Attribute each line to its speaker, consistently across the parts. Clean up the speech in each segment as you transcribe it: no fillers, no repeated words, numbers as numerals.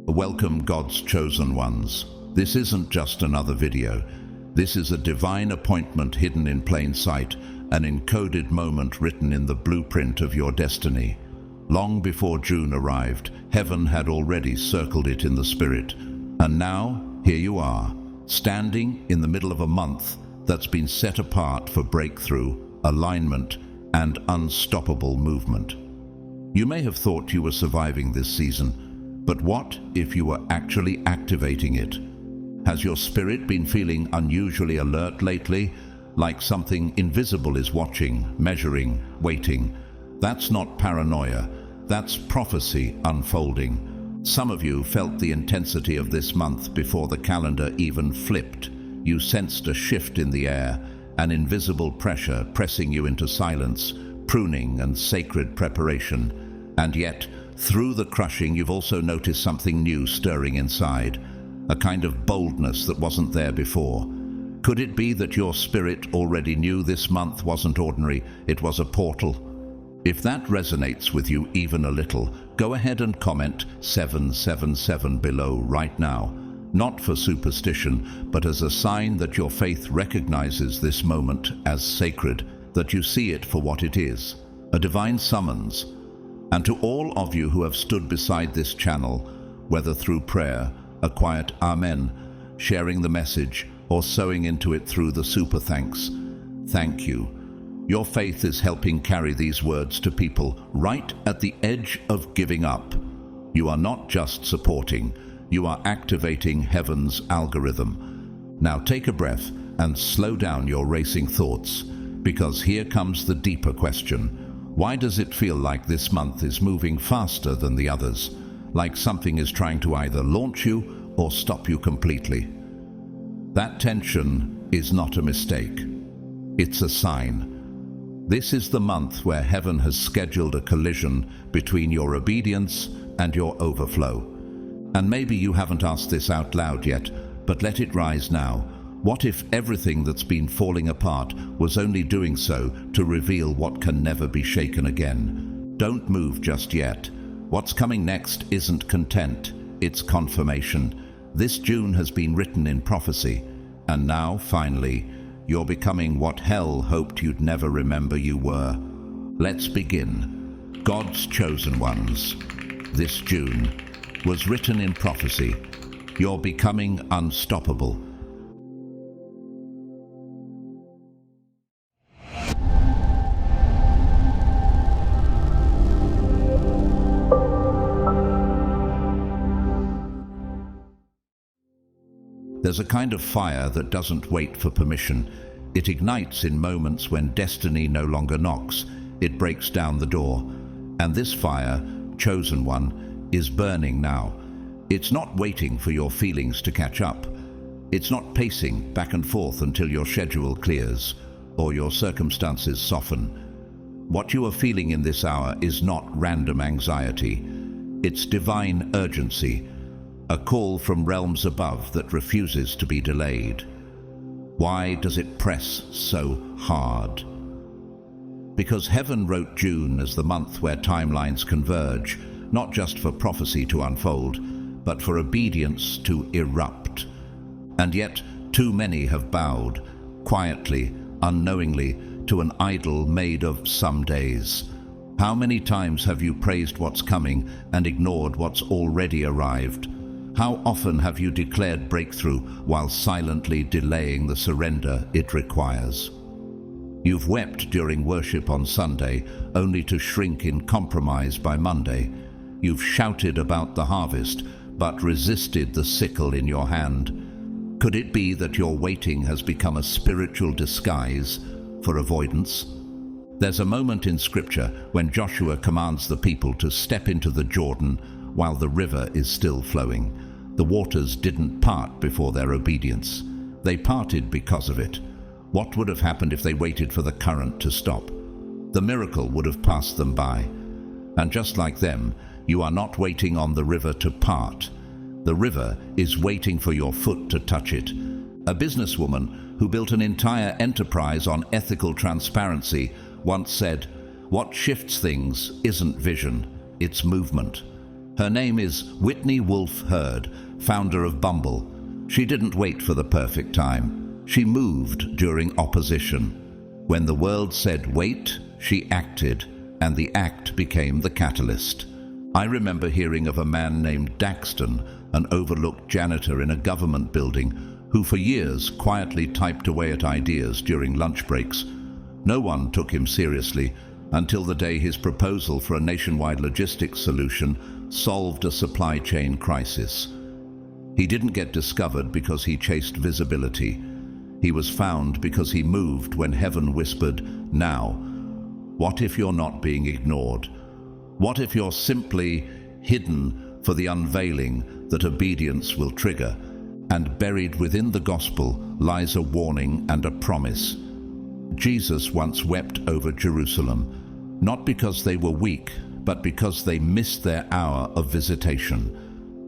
Speaker 1: Welcome, God's chosen ones. This isn't just another video. This is a divine appointment hidden in plain sight, an encoded moment written in the blueprint of your destiny. Long before June arrived, heaven had already circled it in the spirit. And now, here you are, standing in the middle of a month that's been set apart for breakthrough, alignment, and unstoppable movement. You may have thought you were surviving this season, but what if you were actually activating it? Has your spirit been feeling unusually alert lately, like something invisible is watching, measuring, waiting? That's not paranoia, that's prophecy unfolding. Some of you felt the intensity of this month before the calendar even flipped. You sensed a shift in the air, an invisible pressure pressing you into silence, pruning and sacred preparation. And yet, through the crushing, you've also noticed something new stirring inside, a kind of boldness that wasn't there before. Could it be that your spirit already knew this month wasn't ordinary, it was a portal? If that resonates with you even a little, go ahead and comment 777 below right now. Not for superstition, but as a sign that your faith recognizes this moment as sacred, that you see it for what it is, a divine summons. And to all of you who have stood beside this channel, whether through prayer, a quiet amen, sharing the message, or sowing into it through the super thanks, thank you. Your faith is helping carry these words to people right at the edge of giving up. You are not just supporting, you are activating heaven's algorithm. Now take a breath and slow down your racing thoughts, because here comes the deeper question. Why does it feel like this month is moving faster than the others? Like something is trying to either launch you or stop you completely? That tension is not a mistake. It's a sign. This is the month where heaven has scheduled a collision between your obedience and your overflow. And maybe you haven't asked this out loud yet, but let it rise now. What if everything that's been falling apart was only doing so to reveal what can never be shaken again? Don't move just yet. What's coming next isn't content, it's confirmation. This June has been written in prophecy, and now, finally, you're becoming what hell hoped you'd never remember you were. Let's begin. God's chosen ones. This June was written in prophecy. You're becoming unstoppable. There's a kind of fire that doesn't wait for permission. It ignites in moments when destiny no longer knocks. It breaks down the door. And this fire, chosen one, is burning now. It's not waiting for your feelings to catch up. It's not pacing back and forth until your schedule clears or your circumstances soften. What you are feeling in this hour is not random anxiety. It's divine urgency. A call from realms above that refuses to be delayed. Why does it press so hard? Because heaven wrote June as the month where timelines converge, not just for prophecy to unfold, but for obedience to erupt. And yet, too many have bowed, quietly, unknowingly, to an idol made of some days. How many times have you praised what's coming and ignored what's already arrived? How often have you declared breakthrough while silently delaying the surrender it requires? You've wept during worship on Sunday, only to shrink in compromise by Monday. You've shouted about the harvest, but resisted the sickle in your hand. Could it be that your waiting has become a spiritual disguise for avoidance? There's a moment in Scripture when Joshua commands the people to step into the Jordan while the river is still flowing. The waters didn't part before their obedience. They parted because of it. What would have happened if they waited for the current to stop? The miracle would have passed them by. And just like them, you are not waiting on the river to part. The river is waiting for your foot to touch it. A businesswoman who built an entire enterprise on ethical transparency once said, "What shifts things isn't vision, it's movement." Her name is Whitney Wolfe Herd, founder of Bumble. She didn't wait for the perfect time. She moved during opposition. When the world said wait, she acted, and the act became the catalyst. I remember hearing of a man named Daxton, an overlooked janitor in a government building, who for years quietly typed away at ideas during lunch breaks. No one took him seriously until the day his proposal for a nationwide logistics solution solved a supply chain crisis. He didn't get discovered because he chased visibility. He was found because he moved when heaven whispered, "Now." What if you're not being ignored? What if you're simply hidden for the unveiling that obedience will trigger? And buried within the gospel lies a warning and a promise. Jesus once wept over Jerusalem, not because they were weak, but because they missed their hour of visitation.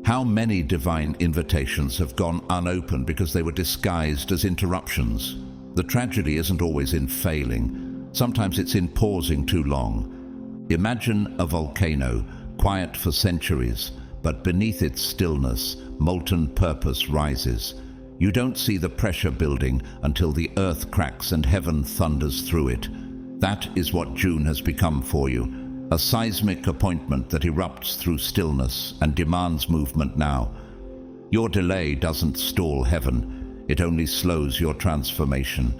Speaker 1: How many divine invitations have gone unopened because they were disguised as interruptions? The tragedy isn't always in failing. Sometimes it's in pausing too long. Imagine a volcano, quiet for centuries, but beneath its stillness, molten purpose rises. You don't see the pressure building until the earth cracks and heaven thunders through it. That is what June has become for you, a seismic appointment that erupts through stillness and demands movement now. Your delay doesn't stall heaven, it only slows your transformation.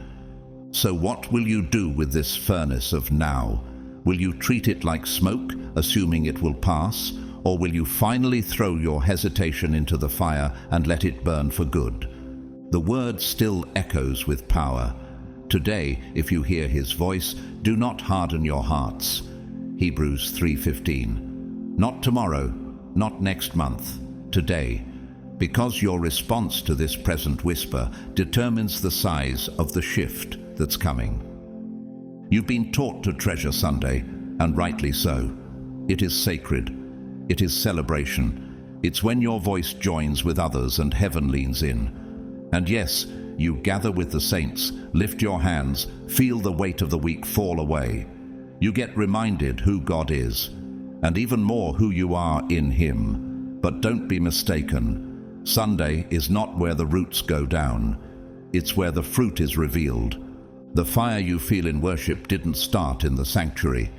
Speaker 1: So what will you do with this furnace of now? Will you treat it like smoke, assuming it will pass? Or will you finally throw your hesitation into the fire and let it burn for good? The word still echoes with power. Today, if you hear his voice, do not harden your hearts. Hebrews 3:15. Not tomorrow, not next month, today. Because your response to this present whisper determines the size of the shift that's coming. You've been taught to treasure Sunday, and rightly so. It is sacred. It is celebration. It's when your voice joins with others and heaven leans in. And yes, you gather with the saints, lift your hands, feel the weight of the week fall away. You get reminded who God is, and even more who you are in Him. But don't be mistaken. Sunday is not where the roots go down. It's where the fruit is revealed. The fire you feel in worship didn't start in the sanctuary.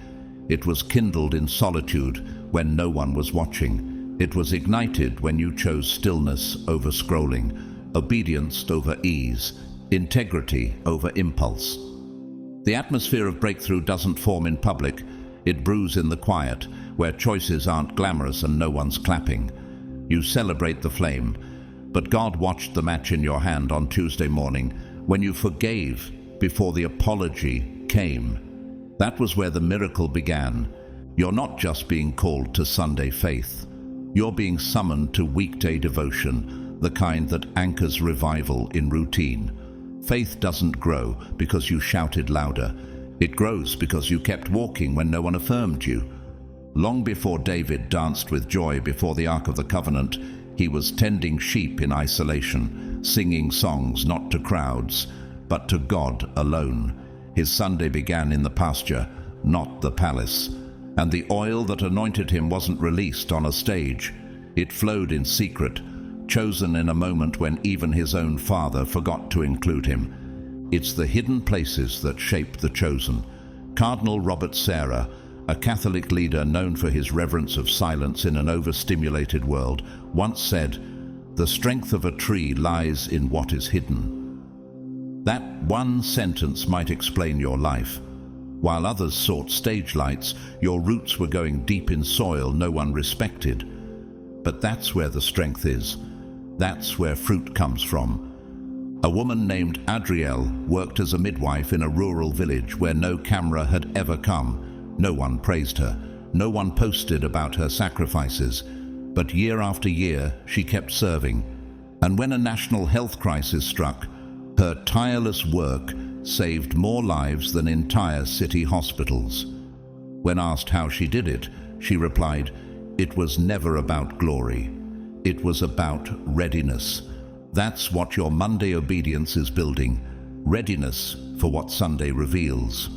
Speaker 1: It was kindled in solitude when no one was watching. It was ignited when you chose stillness over scrolling, obedience over ease, integrity over impulse. The atmosphere of breakthrough doesn't form in public. It brews in the quiet, where choices aren't glamorous and no one's clapping. You celebrate the flame, but God watched the match in your hand on Tuesday morning when you forgave before the apology came. That was where the miracle began. You're not just being called to Sunday faith. You're being summoned to weekday devotion, the kind that anchors revival in routine. Faith doesn't grow because you shouted louder. It grows because you kept walking when no one affirmed you. Long before David danced with joy before the Ark of the Covenant, he was tending sheep in isolation, singing songs not to crowds, but to God alone. His Sunday began in the pasture, not the palace. And the oil that anointed him wasn't released on a stage. It flowed in secret, chosen in a moment when even his own father forgot to include him. It's the hidden places that shape the chosen. Cardinal Robert Sarah, a Catholic leader known for his reverence of silence in an overstimulated world, once said, "The strength of a tree lies in what is hidden." That one sentence might explain your life. While others sought stage lights, your roots were going deep in soil no one respected. But that's where the strength is. That's where fruit comes from. A woman named Adrielle worked as a midwife in a rural village where no camera had ever come. No one praised her. No one posted about her sacrifices. But year after year, she kept serving. And when a national health crisis struck, her tireless work saved more lives than entire city hospitals. When asked how she did it, she replied, "It was never about glory. It was about readiness." That's what your Monday obedience is building. Readiness for what Sunday reveals.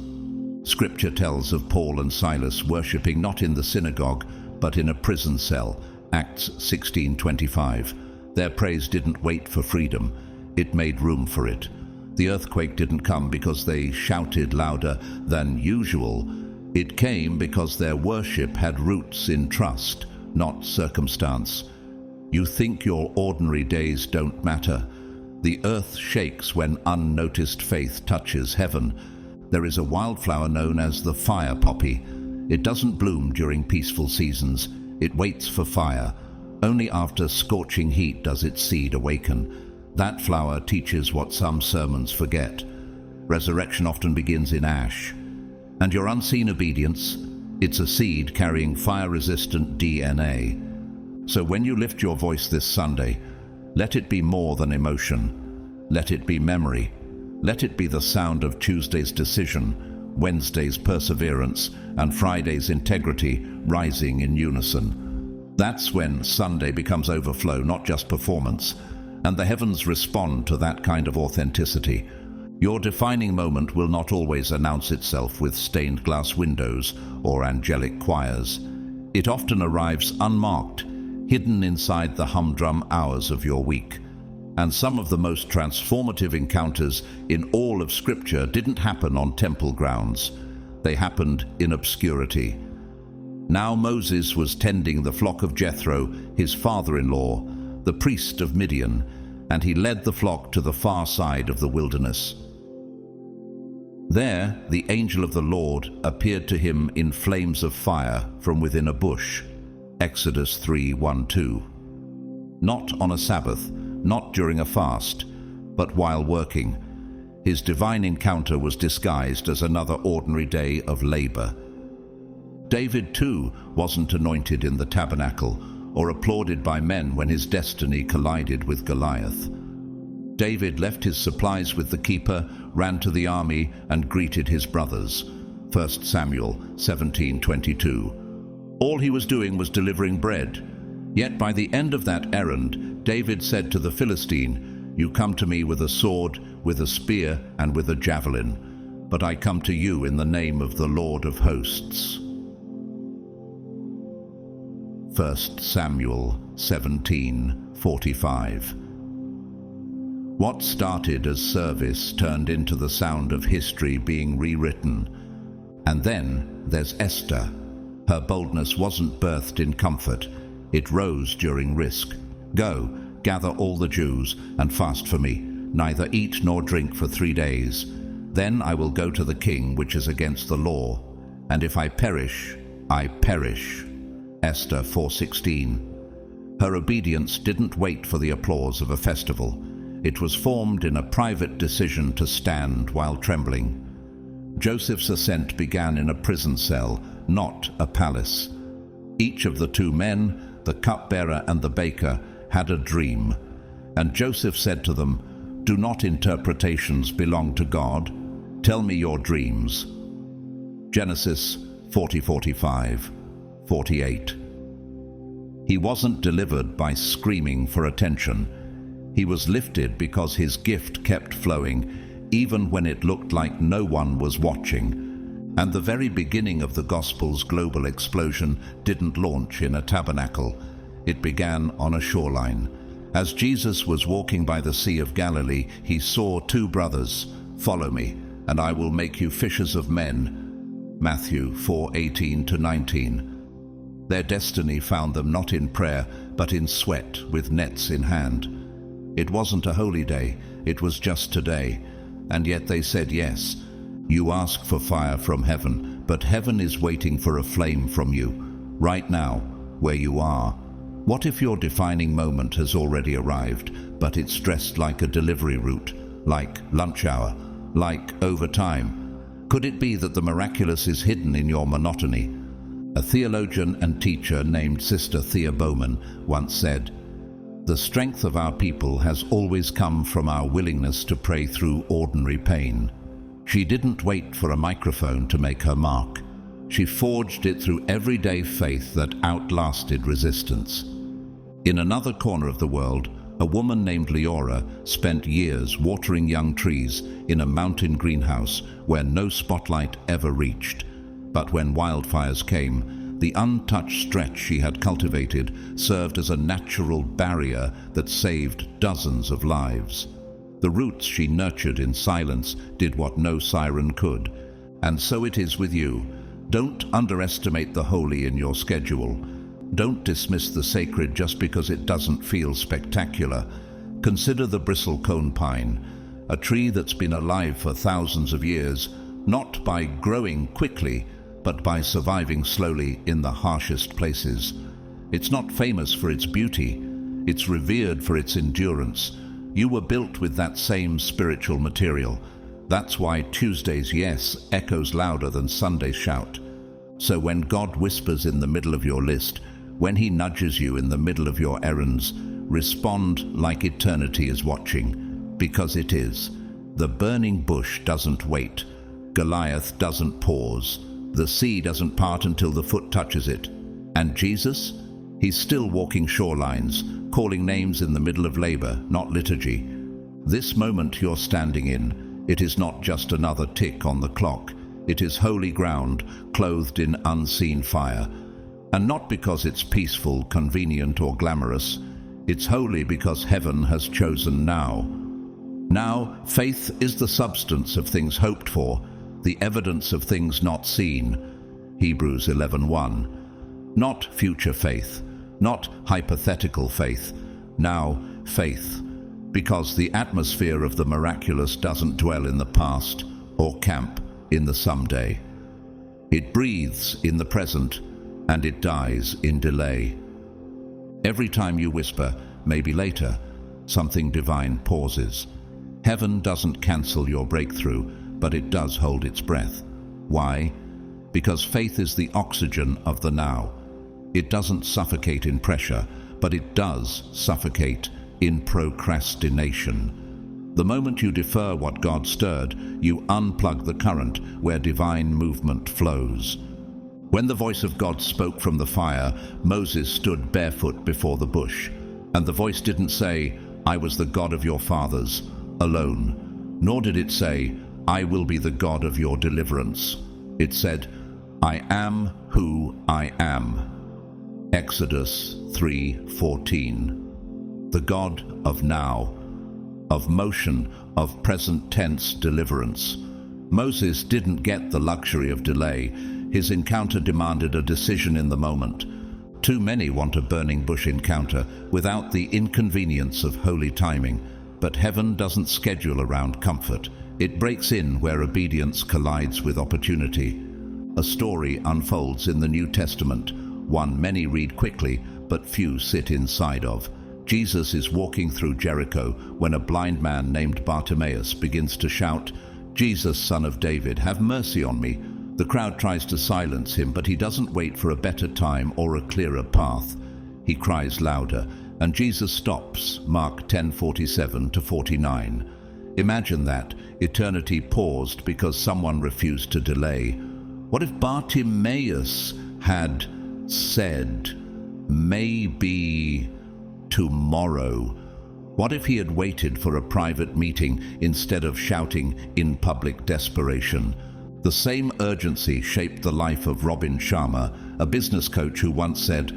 Speaker 1: Scripture tells of Paul and Silas worshipping not in the synagogue, but in a prison cell, Acts 16:25. Their praise didn't wait for freedom, it made room for it. The earthquake didn't come because they shouted louder than usual. It came because their worship had roots in trust, not circumstance. You think your ordinary days don't matter. The earth shakes when unnoticed faith touches heaven. There is a wildflower known as the fire poppy. It doesn't bloom during peaceful seasons. It waits for fire. Only after scorching heat does its seed awaken. That flower teaches what some sermons forget. Resurrection often begins in ash. And your unseen obedience, it's a seed carrying fire-resistant DNA. So when you lift your voice this Sunday, let it be more than emotion. Let it be memory. Let it be the sound of Tuesday's decision, Wednesday's perseverance, and Friday's integrity rising in unison. That's when Sunday becomes overflow, not just performance, and the heavens respond to that kind of authenticity. Your defining moment will not always announce itself with stained glass windows or angelic choirs. It often arrives unmarked, hidden inside the humdrum hours of your week. And some of the most transformative encounters in all of Scripture didn't happen on temple grounds. They happened in obscurity. Now Moses was tending the flock of Jethro, his father-in-law, the priest of Midian, and he led the flock to the far side of the wilderness. There, the angel of the Lord appeared to him in flames of fire from within a bush. Exodus 3:1-2. Not on a Sabbath, not during a fast, but while working. His divine encounter was disguised as another ordinary day of labor. David, too, wasn't anointed in the tabernacle or applauded by men when his destiny collided with Goliath. David left his supplies with the keeper, ran to the army, and greeted his brothers. 1 Samuel 17:22. All he was doing was delivering bread. Yet by the end of that errand, David said to the Philistine, "You come to me with a sword, with a spear, and with a javelin, but I come to you in the name of the Lord of hosts." 1 Samuel 17:45. What started as service turned into the sound of history being rewritten. And then there's Esther. Her boldness wasn't birthed in comfort. It rose during risk. "Go, gather all the Jews, and fast for me, neither eat nor drink for 3 days. Then I will go to the king, which is against the law. And if I perish, I perish." Esther 4:16. Her obedience didn't wait for the applause of a festival. It was formed in a private decision to stand while trembling. Joseph's ascent began in a prison cell, not a palace. Each of the two men, the cupbearer and the baker, had a dream. And Joseph said to them, "Do not interpretations belong to God? Tell me your dreams." Genesis 40:45, 48. He wasn't delivered by screaming for attention. He was lifted because his gift kept flowing, even when it looked like no one was watching. And the very beginning of the gospel's global explosion didn't launch in a tabernacle. It began on a shoreline. As Jesus was walking by the Sea of Galilee, he saw two brothers. "Follow me, and I will make you fishers of men." Matthew 4:18-19. Their destiny found them not in prayer, but in sweat, with nets in hand. It wasn't a holy day, it was just today. And yet they said yes. You ask for fire from heaven, but heaven is waiting for a flame from you, right now, where you are. What if your defining moment has already arrived, but it's dressed like a delivery route, like lunch hour, like overtime? Could it be that the miraculous is hidden in your monotony? A theologian and teacher named Sister Thea Bowman once said, "The strength of our people has always come from our willingness to pray through ordinary pain." She didn't wait for a microphone to make her mark. She forged it through everyday faith that outlasted resistance. In another corner of the world, a woman named Leora spent years watering young trees in a mountain greenhouse where no spotlight ever reached. But when wildfires came, The untouched stretch she had cultivated served as a natural barrier that saved dozens of lives. The roots she nurtured in silence did what no siren could. And so it is with you. Don't underestimate the holy in your schedule. Don't dismiss the sacred just because it doesn't feel spectacular. Consider the bristlecone pine, a tree that's been alive for thousands of years, not by growing quickly, but by surviving slowly in the harshest places. It's not famous for its beauty. It's revered for its endurance. You were built with that same spiritual material. That's why Tuesday's yes echoes louder than Sunday's shout. So when God whispers in the middle of your list, when He nudges you in the middle of your errands, respond like eternity is watching, because it is. The burning bush doesn't wait. Goliath doesn't pause. The sea doesn't part until the foot touches it. And Jesus? He's still walking shorelines, calling names in the middle of labor, not liturgy. This moment you're standing in, it is not just another tick on the clock. It is holy ground, clothed in unseen fire. And not because it's peaceful, convenient, or glamorous. It's holy because heaven has chosen now. Now, faith is the substance of things hoped for, the evidence of things not seen. Hebrews 11:1. Not future faith, not hypothetical faith. Now, faith. Because the atmosphere of the miraculous doesn't dwell in the past or camp in the someday. It breathes in the present and it dies in delay. Every time you whisper, maybe later, something divine pauses. Heaven doesn't cancel your breakthrough, but it does hold its breath. Why? Because faith is the oxygen of the now. It doesn't suffocate in pressure, but it does suffocate in procrastination. The moment you defer what God stirred, you unplug the current where divine movement flows. When the voice of God spoke from the fire, Moses stood barefoot before the bush. And the voice didn't say, "I was the God of your fathers," alone. Nor did it say, "I will be the God of your deliverance." It said, "I am who I am." Exodus 3:14. The God of now, of motion, of present tense deliverance. Moses didn't get the luxury of delay. His encounter demanded a decision in the moment. Too many want a burning bush encounter without the inconvenience of holy timing. But heaven doesn't schedule around comfort. It breaks in where obedience collides with opportunity. A story unfolds in the New Testament, one many read quickly, but few sit inside of. Jesus is walking through Jericho when a blind man named Bartimaeus begins to shout, "Jesus, Son of David, have mercy on me." The crowd tries to silence him, but he doesn't wait for a better time or a clearer path. He cries louder, and Jesus stops, Mark 10:47-49. Imagine that, eternity paused because someone refused to delay. What if Bartimaeus had said, "Maybe tomorrow"? What if he had waited for a private meeting instead of shouting in public desperation? The same urgency shaped the life of Robin Sharma, a business coach who once said,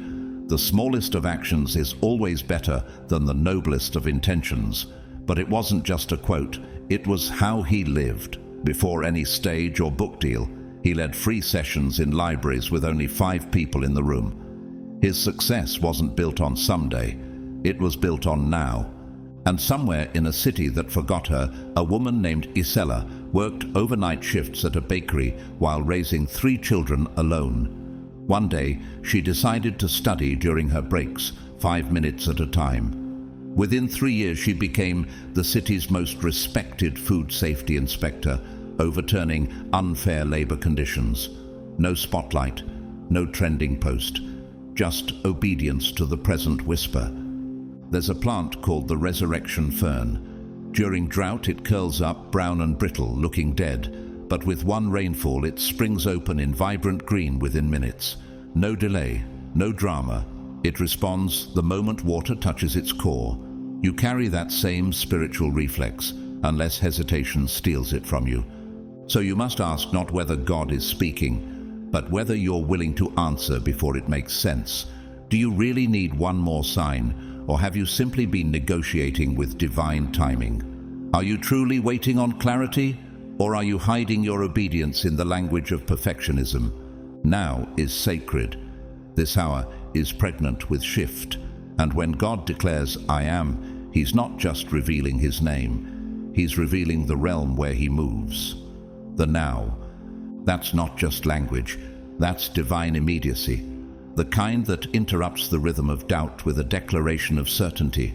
Speaker 1: "The smallest of actions is always better than the noblest of intentions." But it wasn't just a quote, it was how he lived. Before any stage or book deal, he led free sessions in libraries with only 5 people in the room. His success wasn't built on someday, it was built on now. And somewhere in a city that forgot her, a woman named Isela worked overnight shifts at a bakery while raising 3 children alone. One day, she decided to study during her breaks, 5 minutes at a time. Within 3 years, she became the city's most respected food safety inspector, overturning unfair labor conditions. No spotlight, no trending post, just obedience to the present whisper. There's a plant called the resurrection fern. During drought, it curls up, brown and brittle, looking dead. But with one rainfall, it springs open in vibrant green within minutes. No delay, no drama. It responds the moment water touches its core. You carry that same spiritual reflex, unless hesitation steals it from you. So you must ask not whether God is speaking, but whether you're willing to answer before it makes sense. Do you really need one more sign, or have you simply been negotiating with divine timing? Are you truly waiting on clarity, or are you hiding your obedience in the language of perfectionism? Now is sacred. This hour is pregnant with shift, and when God declares, "I am," He's not just revealing His name, He's revealing the realm where He moves. The now. That's not just language, that's divine immediacy, the kind that interrupts the rhythm of doubt with a declaration of certainty.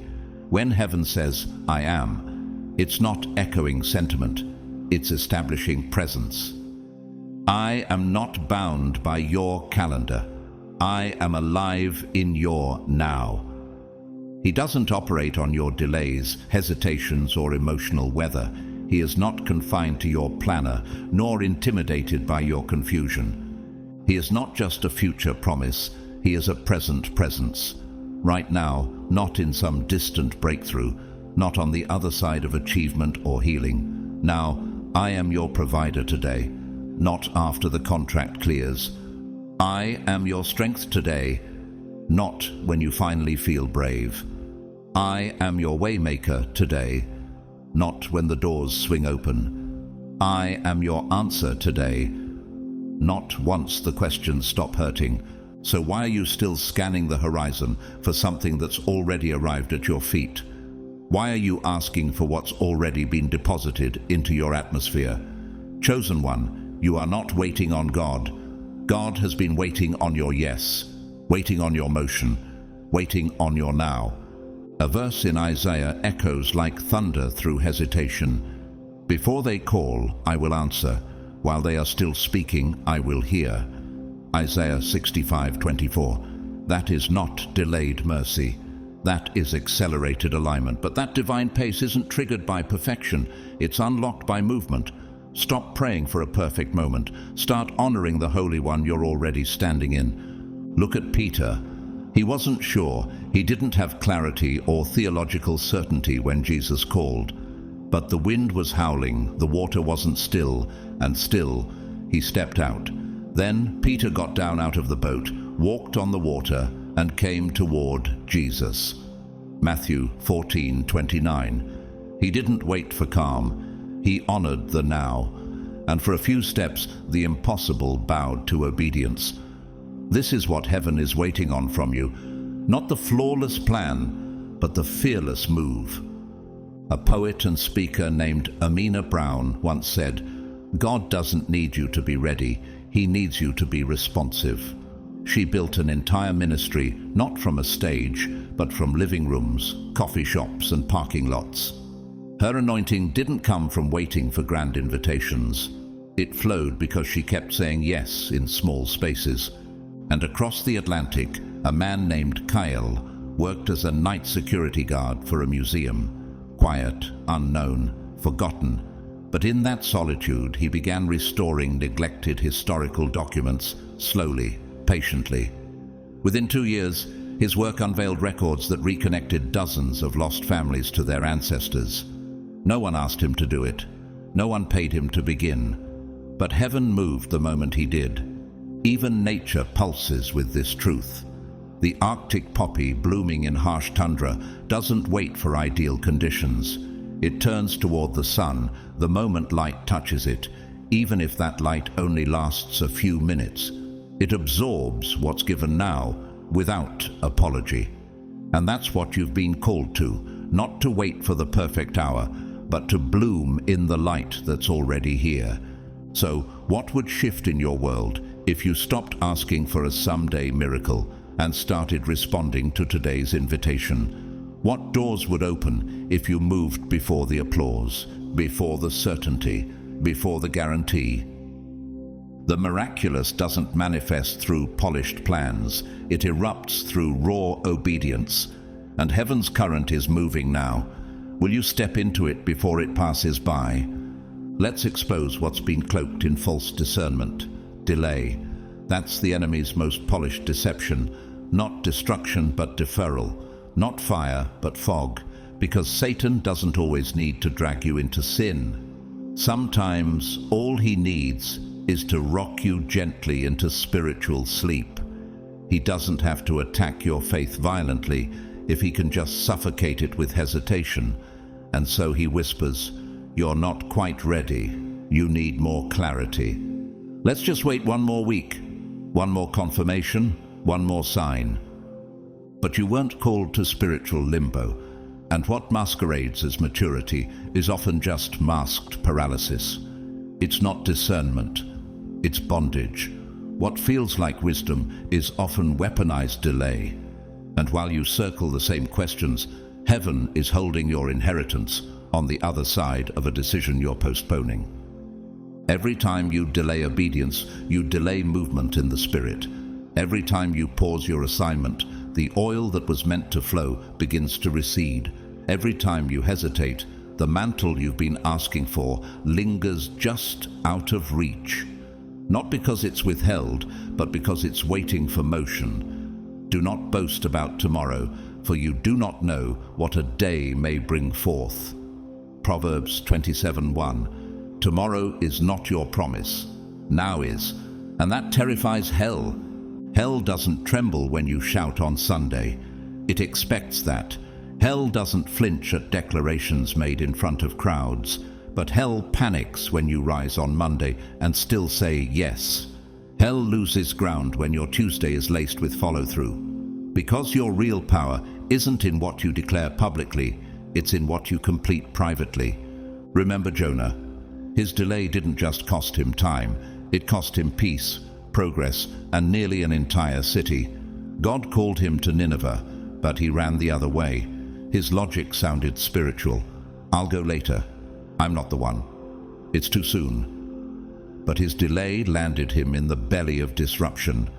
Speaker 1: When heaven says, "I am," it's not echoing sentiment, it's establishing presence. I am not bound by your calendar. I am alive in your now. He doesn't operate on your delays, hesitations, or emotional weather. He is not confined to your planner, nor intimidated by your confusion. He is not just a future promise, He is a present presence. Right now, not in some distant breakthrough, not on the other side of achievement or healing. Now, I am your provider today, not after the contract clears. I am your strength today, not when you finally feel brave. I am your waymaker today, not when the doors swing open. I am your answer today, not once the questions stop hurting. So why are you still scanning the horizon for something that's already arrived at your feet? Why are you asking for what's already been deposited into your atmosphere? Chosen one, you are not waiting on God. God has been waiting on your yes, waiting on your motion, waiting on your now. A verse in Isaiah echoes like thunder through hesitation. Before they call, I will answer. While they are still speaking, I will hear. Isaiah 65:24. That is not delayed mercy. That is accelerated alignment. But that divine pace isn't triggered by perfection. It's unlocked by movement. Stop praying for a perfect moment. Start honoring the Holy One you're already standing in. Look at Peter. He wasn't sure. He didn't have clarity or theological certainty when Jesus called. But the wind was howling, the water wasn't still, and still he stepped out. Then Peter got down out of the boat, walked on the water, and came toward Jesus. Matthew 14:29. He didn't wait for calm. He honored the now. And for a few steps, the impossible bowed to obedience. This is what heaven is waiting on from you. Not the flawless plan, but the fearless move. A poet and speaker named Amina Brown once said, "God doesn't need you to be ready. He needs you to be responsive." She built an entire ministry, not from a stage, but from living rooms, coffee shops, and parking lots. Her anointing didn't come from waiting for grand invitations. It flowed because she kept saying yes in small spaces. And across the Atlantic, a man named Kyle worked as a night security guard for a museum. Quiet, unknown, forgotten. But in that solitude, he began restoring neglected historical documents, slowly, patiently. Within 2 years, his work unveiled records that reconnected dozens of lost families to their ancestors. No one asked him to do it. No one paid him to begin. But heaven moved the moment he did. Even nature pulses with this truth. The Arctic poppy blooming in harsh tundra doesn't wait for ideal conditions. It turns toward the sun the moment light touches it, even if that light only lasts a few minutes. It absorbs what's given now without apology. And that's what you've been called to, not to wait for the perfect hour, but to bloom in the light that's already here. So, what would shift in your world if you stopped asking for a someday miracle and started responding to today's invitation? What doors would open if you moved before the applause, before the certainty, before the guarantee? The miraculous doesn't manifest through polished plans. It erupts through raw obedience. And heaven's current is moving now. Will you step into it before it passes by? Let's expose what's been cloaked in false discernment. Delay. That's the enemy's most polished deception. Not destruction, but deferral. Not fire, but fog. Because Satan doesn't always need to drag you into sin. Sometimes all he needs is to rock you gently into spiritual sleep. He doesn't have to attack your faith violently if he can just suffocate it with hesitation. And so he whispers, "You're not quite ready. You need more clarity. Let's just wait one more week, one more confirmation, one more sign." But you weren't called to spiritual limbo, and what masquerades as maturity is often just masked paralysis. It's not discernment, it's bondage. What feels like wisdom is often weaponized delay. And while you circle the same questions, heaven is holding your inheritance on the other side of a decision you're postponing. Every time you delay obedience, you delay movement in the Spirit. Every time you pause your assignment, the oil that was meant to flow begins to recede. Every time you hesitate, the mantle you've been asking for lingers just out of reach. Not because it's withheld, but because it's waiting for motion. Do not boast about tomorrow, for you do not know what a day may bring forth. Proverbs 27:1. Tomorrow is not your promise, now is, and that terrifies hell. Hell doesn't tremble when you shout on Sunday. It expects that. Hell doesn't flinch at declarations made in front of crowds, but hell panics when you rise on Monday and still say yes. Hell loses ground when your Tuesday is laced with follow-through. Because your real power isn't in what you declare publicly, it's in what you complete privately. Remember Jonah. His delay didn't just cost him time, it cost him peace, progress, and nearly an entire city. God called him to Nineveh, but he ran the other way. His logic sounded spiritual. I'll go later. I'm not the one. It's too soon. But his delay landed him in the belly of disruption,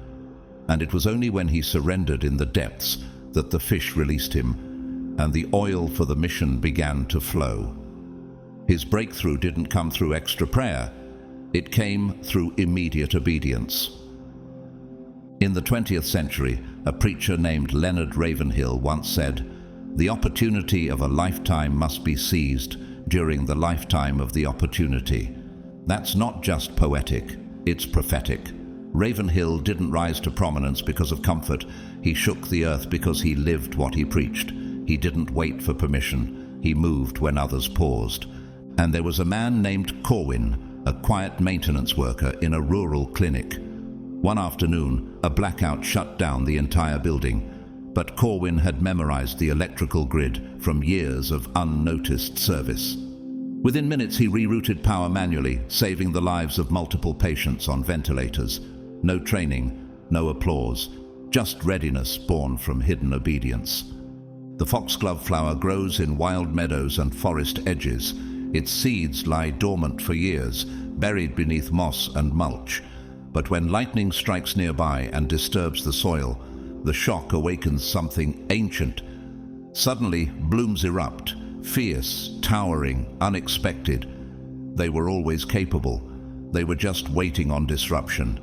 Speaker 1: and it was only when he surrendered in the depths that the fish released him, and the oil for the mission began to flow. His breakthrough didn't come through extra prayer. It came through immediate obedience. In the 20th century, a preacher named Leonard Ravenhill once said, "The opportunity of a lifetime must be seized during the lifetime of the opportunity." That's not just poetic, it's prophetic. Ravenhill didn't rise to prominence because of comfort. He shook the earth because he lived what he preached. He didn't wait for permission. He moved when others paused. And there was a man named Corwin, a quiet maintenance worker in a rural clinic. One afternoon, a blackout shut down the entire building, but Corwin had memorized the electrical grid from years of unnoticed service. Within minutes, he rerouted power manually, saving the lives of multiple patients on ventilators. No training, no applause, just readiness born from hidden obedience. The foxglove flower grows in wild meadows and forest edges. Its seeds lie dormant for years, buried beneath moss and mulch. But when lightning strikes nearby and disturbs the soil, the shock awakens something ancient. Suddenly, blooms erupt, fierce, towering, unexpected. They were always capable. They were just waiting on disruption.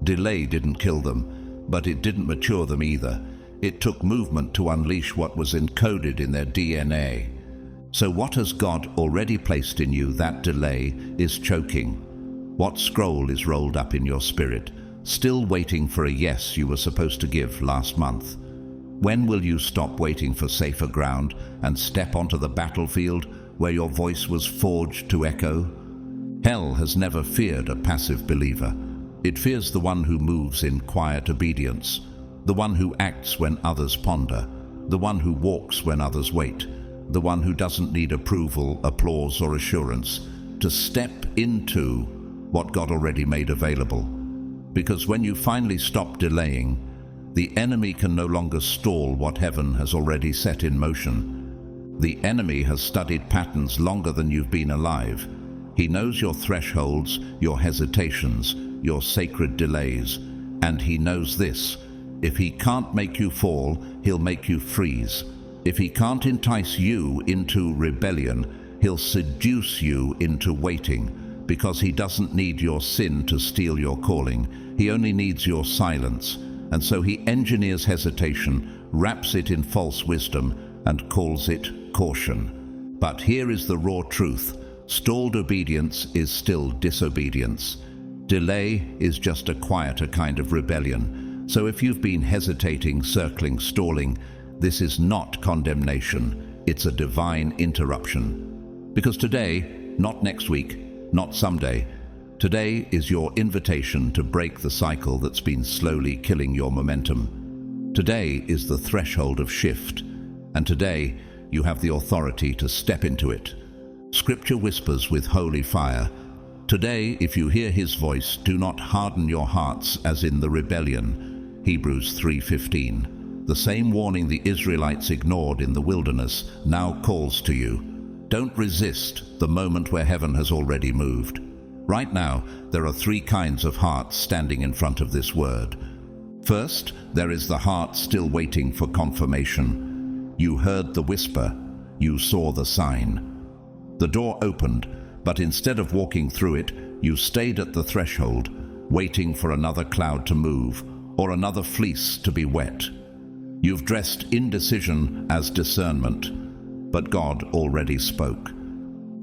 Speaker 1: Delay didn't kill them, but it didn't mature them either. It took movement to unleash what was encoded in their DNA. So what has God already placed in you that delay is choking? What scroll is rolled up in your spirit, still waiting for a yes you were supposed to give last month? When will you stop waiting for safer ground and step onto the battlefield where your voice was forged to echo? Hell has never feared a passive believer. It fears the one who moves in quiet obedience, the one who acts when others ponder, the one who walks when others wait, the one who doesn't need approval, applause, or assurance to step into what God already made available. Because when you finally stop delaying, the enemy can no longer stall what heaven has already set in motion. The enemy has studied patterns longer than you've been alive. He knows your thresholds, your hesitations, your sacred delays, and he knows this: if he can't make you fall, he'll make you freeze. If he can't entice you into rebellion, he'll seduce you into waiting, because he doesn't need your sin to steal your calling. He only needs your silence. And so he engineers hesitation, wraps it in false wisdom, and calls it caution. But here is the raw truth: stalled obedience is still disobedience. Delay is just a quieter kind of rebellion. So if you've been hesitating, circling, stalling, this is not condemnation. It's a divine interruption. Because today, not next week, not someday, today is your invitation to break the cycle that's been slowly killing your momentum. Today is the threshold of shift, and today you have the authority to step into it. Scripture whispers with holy fire, "Today, if you hear his voice, do not harden your hearts as in the rebellion." Hebrews 3:15. The same warning the Israelites ignored in the wilderness now calls to you. Don't resist the moment where heaven has already moved. Right now, there are three kinds of hearts standing in front of this word. First, there is the heart still waiting for confirmation. You heard the whisper, you saw the sign. The door opened, but instead of walking through it, you stayed at the threshold, waiting for another cloud to move or another fleece to be wet. You've dressed indecision as discernment, but God already spoke.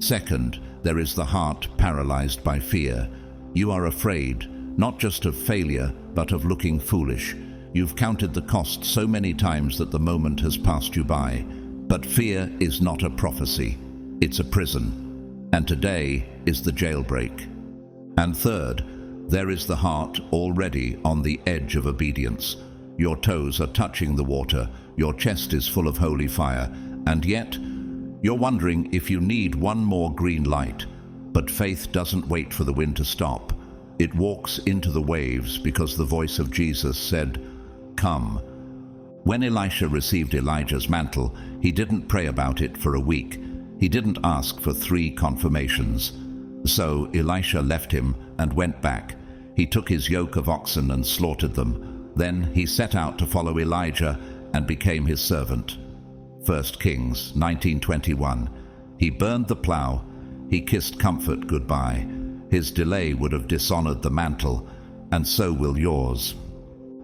Speaker 1: Second, there is the heart paralyzed by fear. You are afraid, not just of failure, but of looking foolish. You've counted the cost so many times that the moment has passed you by. But fear is not a prophecy, it's a prison. And today is the jailbreak. And third, there is the heart already on the edge of obedience. Your toes are touching the water, your chest is full of holy fire, and yet you're wondering if you need one more green light. But faith doesn't wait for the wind to stop. It walks into the waves because the voice of Jesus said, "Come." When Elisha received Elijah's mantle, he didn't pray about it for a week. He didn't ask for 3 confirmations. So Elisha left him and went back. He took his yoke of oxen and slaughtered them. Then he set out to follow Elijah and became his servant. 1 Kings 19:21. He burned the plow. He kissed comfort goodbye. His delay would have dishonored the mantle, and so will yours.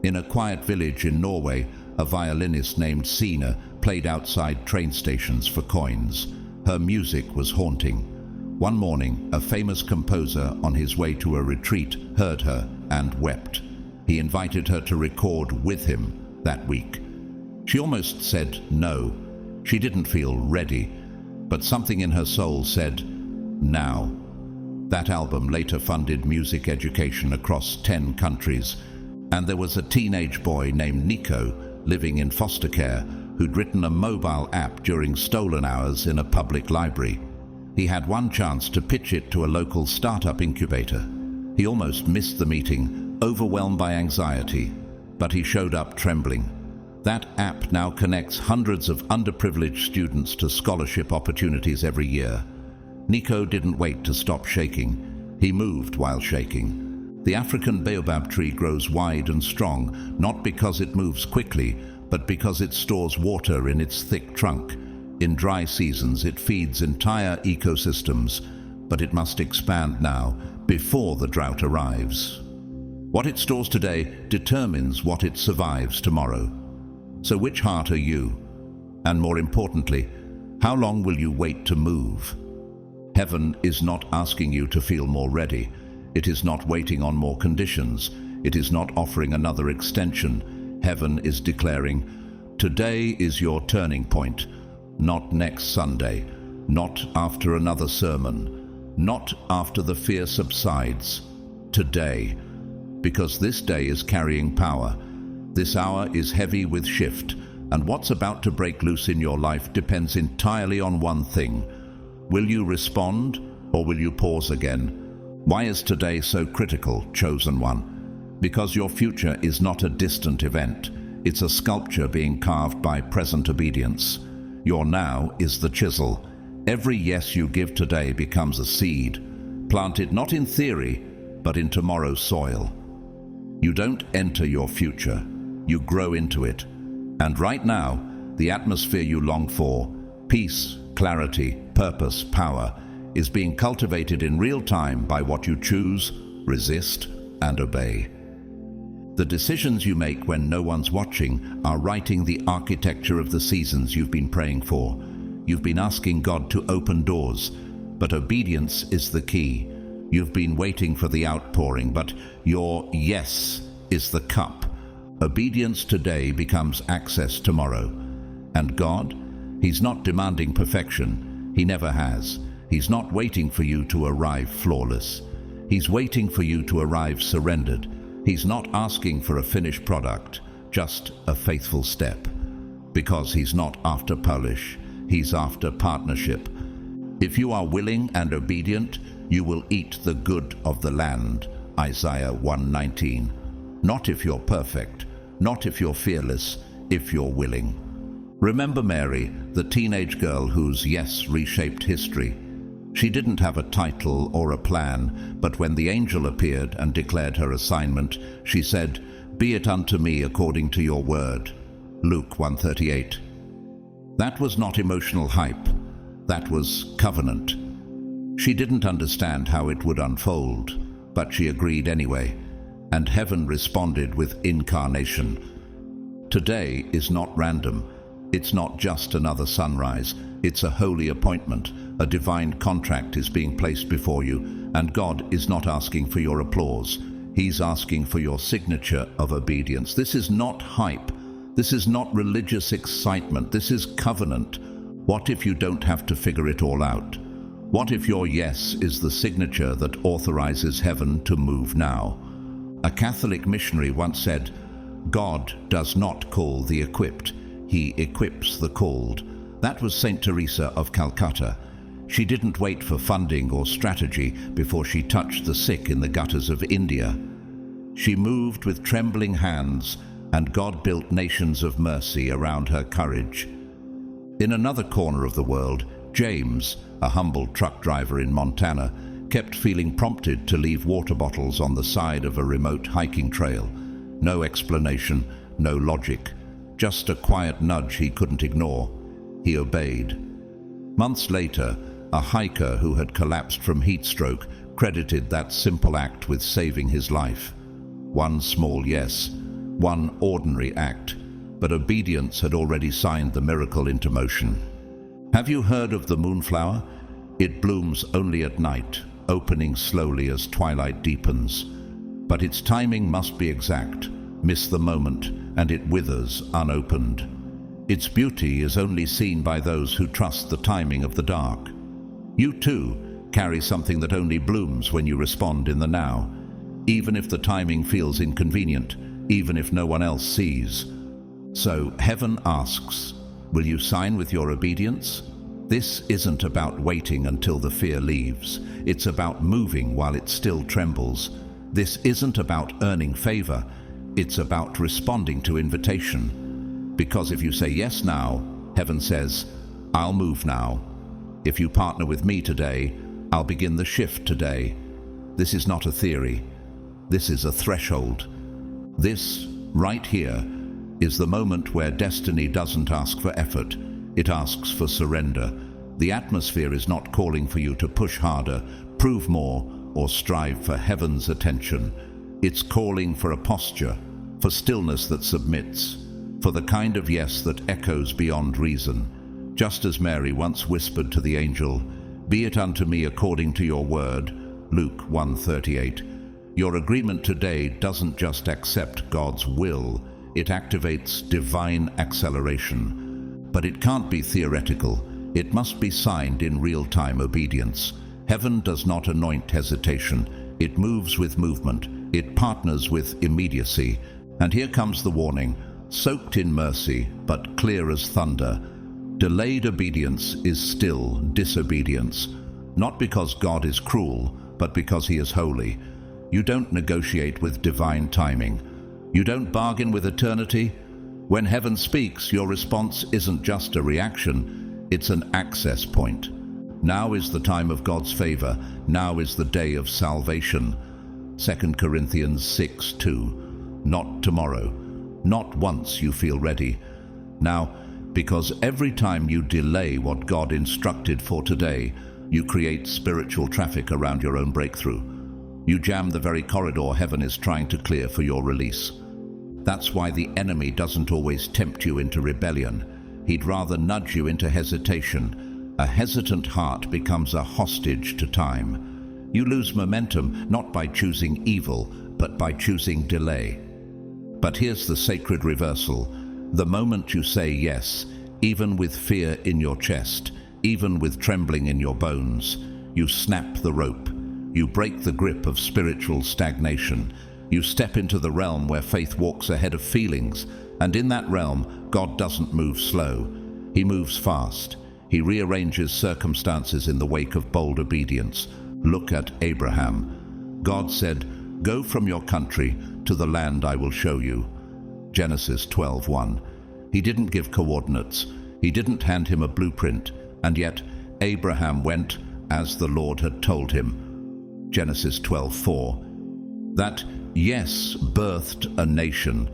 Speaker 1: In a quiet village in Norway, a violinist named Sina played outside train stations for coins. Her music was haunting. One morning, a famous composer on his way to a retreat heard her and wept. He invited her to record with him that week. She almost said no. She didn't feel ready, but something in her soul said, now. That album later funded music education across 10 countries, and there was a teenage boy named Nico living in foster care who'd written a mobile app during stolen hours in a public library. He had one chance to pitch it to a local startup incubator. He almost missed the meeting, overwhelmed by anxiety, but he showed up trembling. That app now connects hundreds of underprivileged students to scholarship opportunities every year. Nico didn't wait to stop shaking. He moved while shaking. The African baobab tree grows wide and strong, not because it moves quickly, but because it stores water in its thick trunk. In dry seasons, it feeds entire ecosystems, but it must expand now, before the drought arrives. What it stores today determines what it survives tomorrow. So which heart are you? And more importantly, how long will you wait to move? Heaven is not asking you to feel more ready. It is not waiting on more conditions. It is not offering another extension. Heaven is declaring, today is your turning point. Not next Sunday, not after another sermon, not after the fear subsides. Today, because this day is carrying power. This hour is heavy with shift, and what's about to break loose in your life depends entirely on one thing. Will you respond, or will you pause again? Why is today so critical, chosen one? Because your future is not a distant event. It's a sculpture being carved by present obedience. Your now is the chisel. Every yes you give today becomes a seed, planted not in theory, but in tomorrow's soil. You don't enter your future, you grow into it. And right now, the atmosphere you long for, peace, clarity, purpose, power, is being cultivated in real time by what you choose, resist, and obey. The decisions you make when no one's watching are writing the architecture of the seasons you've been praying for. You've been asking God to open doors, but obedience is the key. You've been waiting for the outpouring, but your yes is the cup. Obedience today becomes access tomorrow. And God? He's not demanding perfection. He never has. He's not waiting for you to arrive flawless. He's waiting for you to arrive surrendered. He's not asking for a finished product, just a faithful step. Because he's not after polish, he's after partnership. If you are willing and obedient, you will eat the good of the land, Isaiah 1:19. Not if you're perfect, not if you're fearless, if you're willing. Remember Mary, the teenage girl whose yes reshaped history. She didn't have a title or a plan, but when the angel appeared and declared her assignment, she said, "Be it unto me according to your word." Luke 1:38. That was not emotional hype. That was covenant. She didn't understand how it would unfold, but she agreed anyway, and heaven responded with incarnation. Today is not random. It's not just another sunrise. It's a holy appointment. A divine contract is being placed before you, and God is not asking for your applause. He's asking for your signature of obedience. This is not hype. This is not religious excitement. This is covenant. What if you don't have to figure it all out? What if your yes is the signature that authorizes heaven to move now? A Catholic missionary once said, "God does not call the equipped. He equips the called." That was Saint Teresa of Calcutta. She didn't wait for funding or strategy before she touched the sick in the gutters of India. She moved with trembling hands, and God built nations of mercy around her courage. In another corner of the world, James, a humble truck driver in Montana, kept feeling prompted to leave water bottles on the side of a remote hiking trail. No explanation, no logic, just a quiet nudge he couldn't ignore. He obeyed. Months later, a hiker who had collapsed from heat stroke credited that simple act with saving his life. One small yes, one ordinary act, but obedience had already signed the miracle into motion. Have you heard of the moonflower? It blooms only at night, opening slowly as twilight deepens. But its timing must be exact. Miss the moment, and it withers unopened. Its beauty is only seen by those who trust the timing of the dark. You too carry something that only blooms when you respond in the now, even if the timing feels inconvenient, even if no one else sees. So heaven asks, will you sign with your obedience? This isn't about waiting until the fear leaves. It's about moving while it still trembles. This isn't about earning favor. It's about responding to invitation. Because if you say yes now, heaven says, I'll move now. If you partner with me today, I'll begin the shift today. This is not a theory. This is a threshold. This, right here, is the moment where destiny doesn't ask for effort. It asks for surrender. The atmosphere is not calling for you to push harder, prove more, or strive for heaven's attention. It's calling for a posture, for stillness that submits, for the kind of yes that echoes beyond reason. Just as Mary once whispered to the angel, "Be it unto me according to your word," Luke 1:38. Your agreement today doesn't just accept God's will, it activates divine acceleration. But it can't be theoretical. It must be signed in real-time obedience. Heaven does not anoint hesitation. It moves with movement. It partners with immediacy. And here comes the warning, soaked in mercy, but clear as thunder. Delayed obedience is still disobedience, not because God is cruel, but because he is holy. You don't negotiate with divine timing. You don't bargain with eternity. When heaven speaks, your response isn't just a reaction, it's an access point. Now is the time of God's favor. Now is the day of salvation. 2 Corinthians 6:2. Not tomorrow. Not once you feel ready. Now, because every time you delay what God instructed for today, you create spiritual traffic around your own breakthrough. You jam the very corridor heaven is trying to clear for your release. That's why the enemy doesn't always tempt you into rebellion. He'd rather nudge you into hesitation. A hesitant heart becomes a hostage to time. You lose momentum not by choosing evil, but by choosing delay. But here's the sacred reversal. The moment you say yes, even with fear in your chest, even with trembling in your bones, you snap the rope. You break the grip of spiritual stagnation. You step into the realm where faith walks ahead of feelings, and in that realm, God doesn't move slow. He moves fast. He rearranges circumstances in the wake of bold obedience. Look at Abraham. God said, "Go from your country to the land I will show you." Genesis 12:1. He didn't give coordinates. He didn't hand him a blueprint, and yet Abraham went as the Lord had told him. Genesis 12:4. That yes birthed a nation.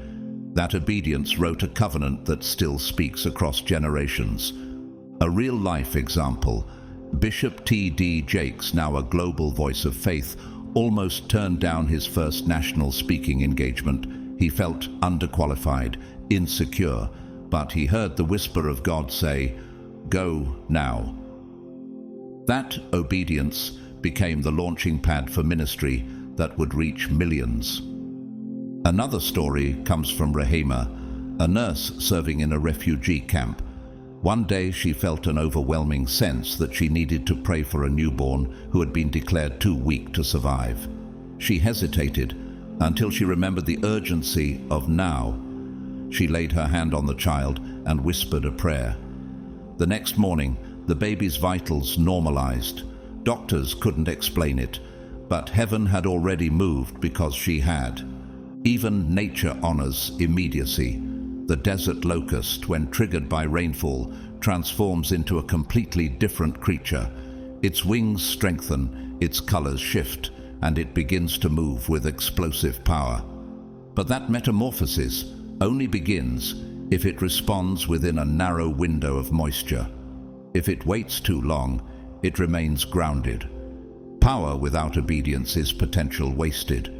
Speaker 1: That obedience wrote a covenant that still speaks across generations. A real-life example. Bishop T.D. Jakes, now a global voice of faith, almost turned down his first national speaking engagement. He felt underqualified, insecure, but he heard the whisper of God say, "Go now." That obedience became the launching pad for ministry that would reach millions. Another story comes from Rahima, a nurse serving in a refugee camp. One day she felt an overwhelming sense that she needed to pray for a newborn who had been declared too weak to survive. She hesitated until she remembered the urgency of now. She laid her hand on the child and whispered a prayer. The next morning, the baby's vitals normalized. Doctors couldn't explain it, but heaven had already moved because she had. Even nature honors immediacy. The desert locust, when triggered by rainfall, transforms into a completely different creature. Its wings strengthen, its colors shift, and it begins to move with explosive power. But that metamorphosis only begins if it responds within a narrow window of moisture. If it waits too long, it remains grounded. Power without obedience is potential wasted.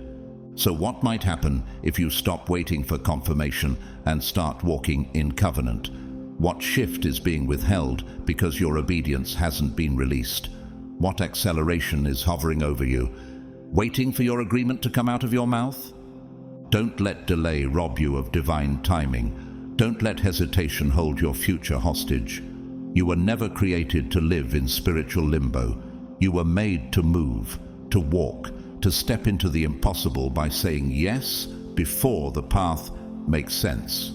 Speaker 1: So what might happen if you stop waiting for confirmation and start walking in covenant? What shift is being withheld because your obedience hasn't been released? What acceleration is hovering over you, waiting for your agreement to come out of your mouth? Don't let delay rob you of divine timing. Don't let hesitation hold your future hostage. You were never created to live in spiritual limbo. You were made to move, to walk, to step into the impossible by saying yes before the path makes sense.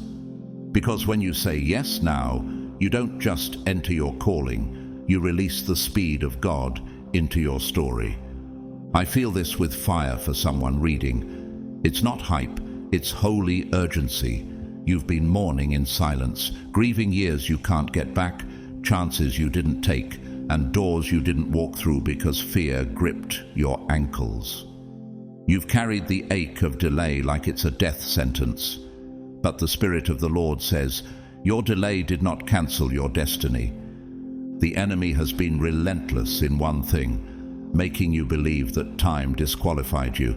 Speaker 1: Because when you say yes now, you don't just enter your calling, you release the speed of God into your story. I feel this with fire for someone reading. It's not hype, it's holy urgency. You've been mourning in silence, grieving years you can't get back, chances you didn't take, and doors you didn't walk through because fear gripped your ankles. You've carried the ache of delay like it's a death sentence. But the Spirit of the Lord says, your delay did not cancel your destiny. The enemy has been relentless in one thing, making you believe that time disqualified you.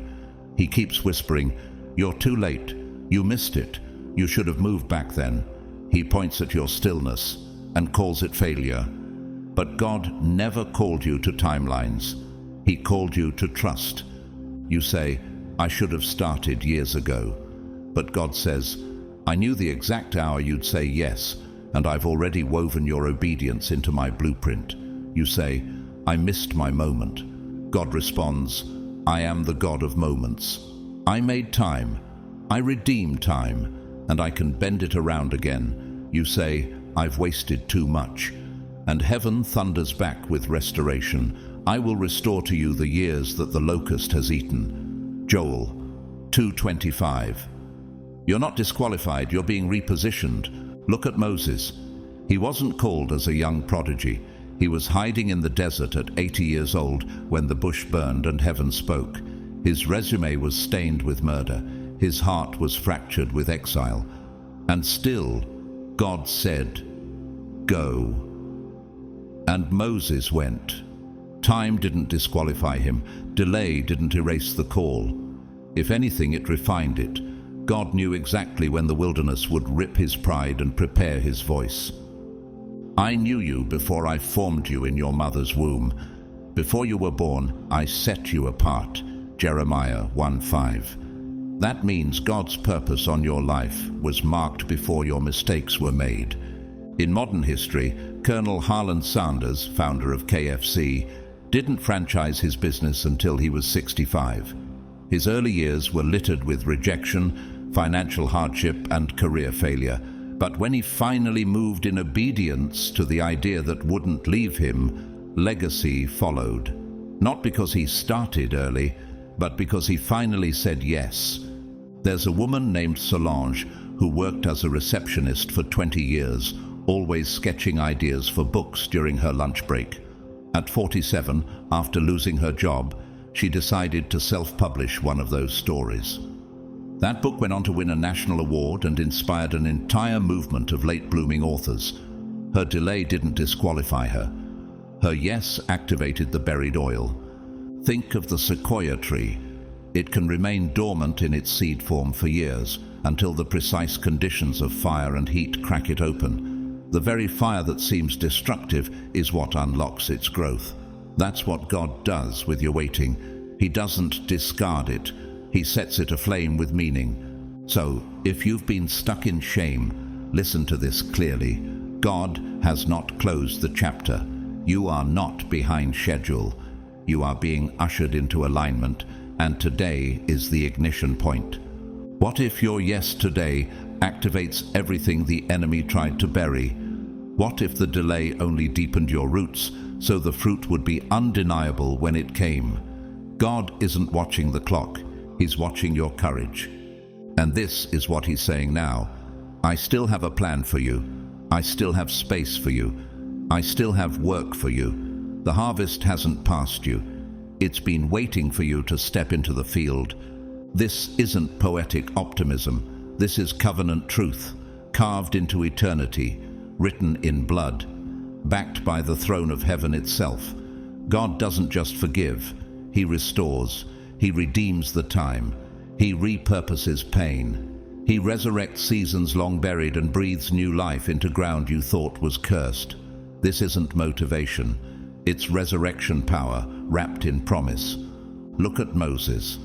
Speaker 1: He keeps whispering, you're too late, you missed it, you should have moved back then. He points at your stillness and calls it failure. But God never called you to timelines. He called you to trust. You say, I should have started years ago. But God says, I knew the exact hour you'd say yes, and I've already woven your obedience into my blueprint. You say, I missed my moment. God responds, I am the God of moments. I made time. I redeem time, and I can bend it around again. You say, I've wasted too much. And heaven thunders back with restoration. I will restore to you the years that the locust has eaten. Joel 2:25. You're not disqualified, you're being repositioned. Look at Moses. He wasn't called as a young prodigy. He was hiding in the desert at 80 years old when the bush burned and heaven spoke. His resume was stained with murder. His heart was fractured with exile. And still, God said, go. And Moses went. Time didn't disqualify him. Delay didn't erase the call. If anything, it refined it. God knew exactly when the wilderness would rip his pride and prepare his voice. I knew you before I formed you in your mother's womb. Before you were born, I set you apart. Jeremiah 1:5. That means God's purpose on your life was marked before your mistakes were made. In modern history, Colonel Harland Sanders, founder of KFC, didn't franchise his business until he was 65. His early years were littered with rejection, financial hardship, and career failure. But when he finally moved in obedience to the idea that wouldn't leave him, legacy followed. Not because he started early, but because he finally said yes. There's a woman named Solange who worked as a receptionist for 20 years, always sketching ideas for books during her lunch break. At 47, after losing her job, she decided to self-publish one of those stories. That book went on to win a national award and inspired an entire movement of late-blooming authors. Her delay didn't disqualify her. Her yes activated the buried oil. Think of the sequoia tree. It can remain dormant in its seed form for years, until the precise conditions of fire and heat crack it open. The very fire that seems destructive is what unlocks its growth. That's what God does with your waiting. He doesn't discard it. He sets it aflame with meaning. So, if you've been stuck in shame, listen to this clearly. God has not closed the chapter. You are not behind schedule. You are being ushered into alignment, and today is the ignition point. What if your yes today activates everything the enemy tried to bury? What if the delay only deepened your roots, so the fruit would be undeniable when it came? God isn't watching the clock. He's watching your courage. And this is what he's saying now. I still have a plan for you. I still have space for you. I still have work for you. The harvest hasn't passed you. It's been waiting for you to step into the field. This isn't poetic optimism. This is covenant truth, carved into eternity, written in blood, backed by the throne of heaven itself. God doesn't just forgive. He restores. He redeems the time. He repurposes pain. He resurrects seasons long buried and breathes new life into ground you thought was cursed. This isn't motivation. It's resurrection power wrapped in promise. Look at Moses.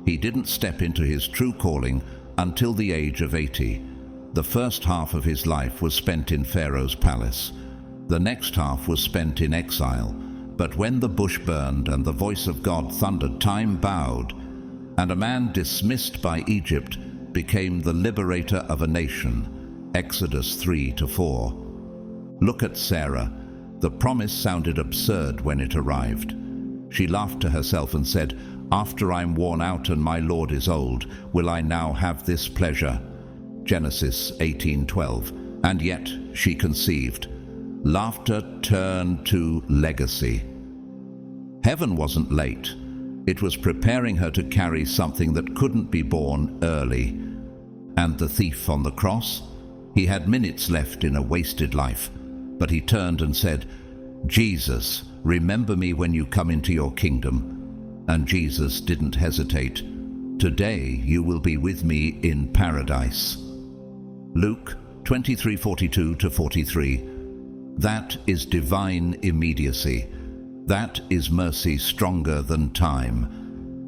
Speaker 1: He didn't step into his true calling until the age of 80. The first half of his life was spent in Pharaoh's palace. The next half was spent in exile. But when the bush burned and the voice of God thundered, time bowed, and a man dismissed by Egypt became the liberator of a nation. Exodus 3-4. Look at Sarah. The promise sounded absurd when it arrived. She laughed to herself and said, "After I'm worn out and my Lord is old, will I now have this pleasure?" Genesis 18:12. And yet she conceived. Laughter turned to legacy. Heaven wasn't late. It was preparing her to carry something that couldn't be born early. And the thief on the cross? He had minutes left in a wasted life, but he turned and said, "Jesus, remember me when you come into your kingdom." And Jesus didn't hesitate. "Today you will be with me in paradise." Luke 23:42-43. That is divine immediacy. That is mercy stronger than time.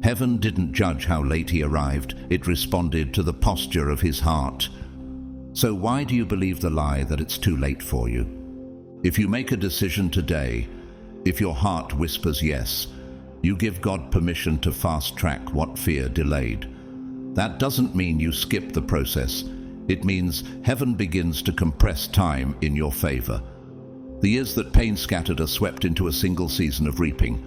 Speaker 1: Heaven didn't judge how late he arrived. It responded to the posture of his heart. So why do you believe the lie that it's too late for you? If you make a decision today, if your heart whispers yes, you give God permission to fast-track what fear delayed. That doesn't mean you skip the process. It means heaven begins to compress time in your favor. The years that pain scattered are swept into a single season of reaping.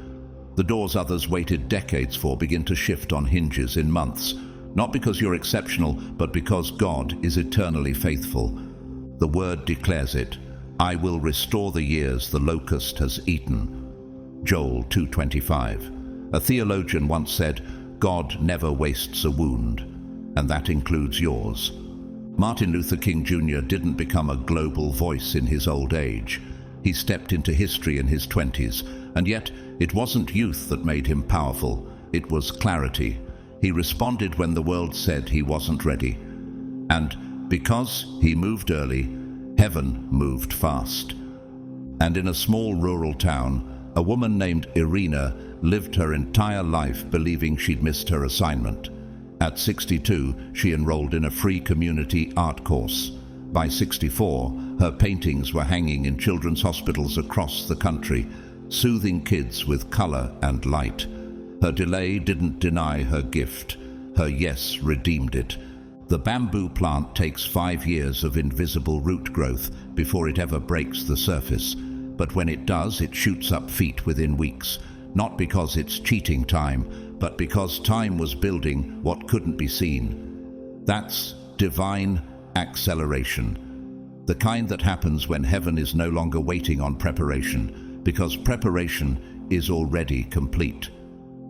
Speaker 1: The doors others waited decades for begin to shift on hinges in months, not because you're exceptional, but because God is eternally faithful. The word declares it. I will restore the years the locust has eaten. Joel 2:25. A theologian once said, God never wastes a wound, and that includes yours. Martin Luther King Jr. didn't become a global voice in his old age. He stepped into history in his 20s, and yet it wasn't youth that made him powerful. It was clarity. He responded when the world said he wasn't ready. And because he moved early, heaven moved fast. And in a small rural town, A woman named Irina lived her entire life believing she'd missed her assignment. At 62, she enrolled in a free community art course. By 64, her paintings were hanging in children's hospitals across the country, soothing kids with color and light. Her delay didn't deny her gift. Her yes redeemed it. The bamboo plant takes 5 years of invisible root growth before it ever breaks the surface. But when it does, it shoots up feet within weeks. Not because it's cheating time, but because time was building what couldn't be seen. That's divine acceleration. The kind that happens when heaven is no longer waiting on preparation, because preparation is already complete.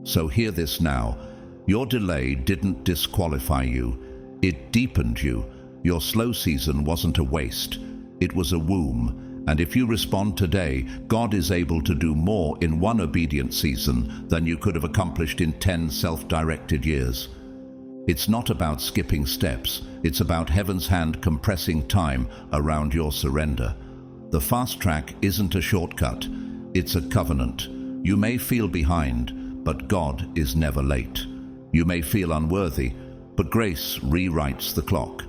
Speaker 1: So hear this now. Your delay didn't disqualify you. It deepened you. Your slow season wasn't a waste. It was a womb. And if you respond today, God is able to do more in one obedient season than you could have accomplished in 10 self-directed years. It's not about skipping steps. It's about heaven's hand compressing time around your surrender. The fast track isn't a shortcut. It's a covenant. You may feel behind, but God is never late. You may feel unworthy, but grace rewrites the clock.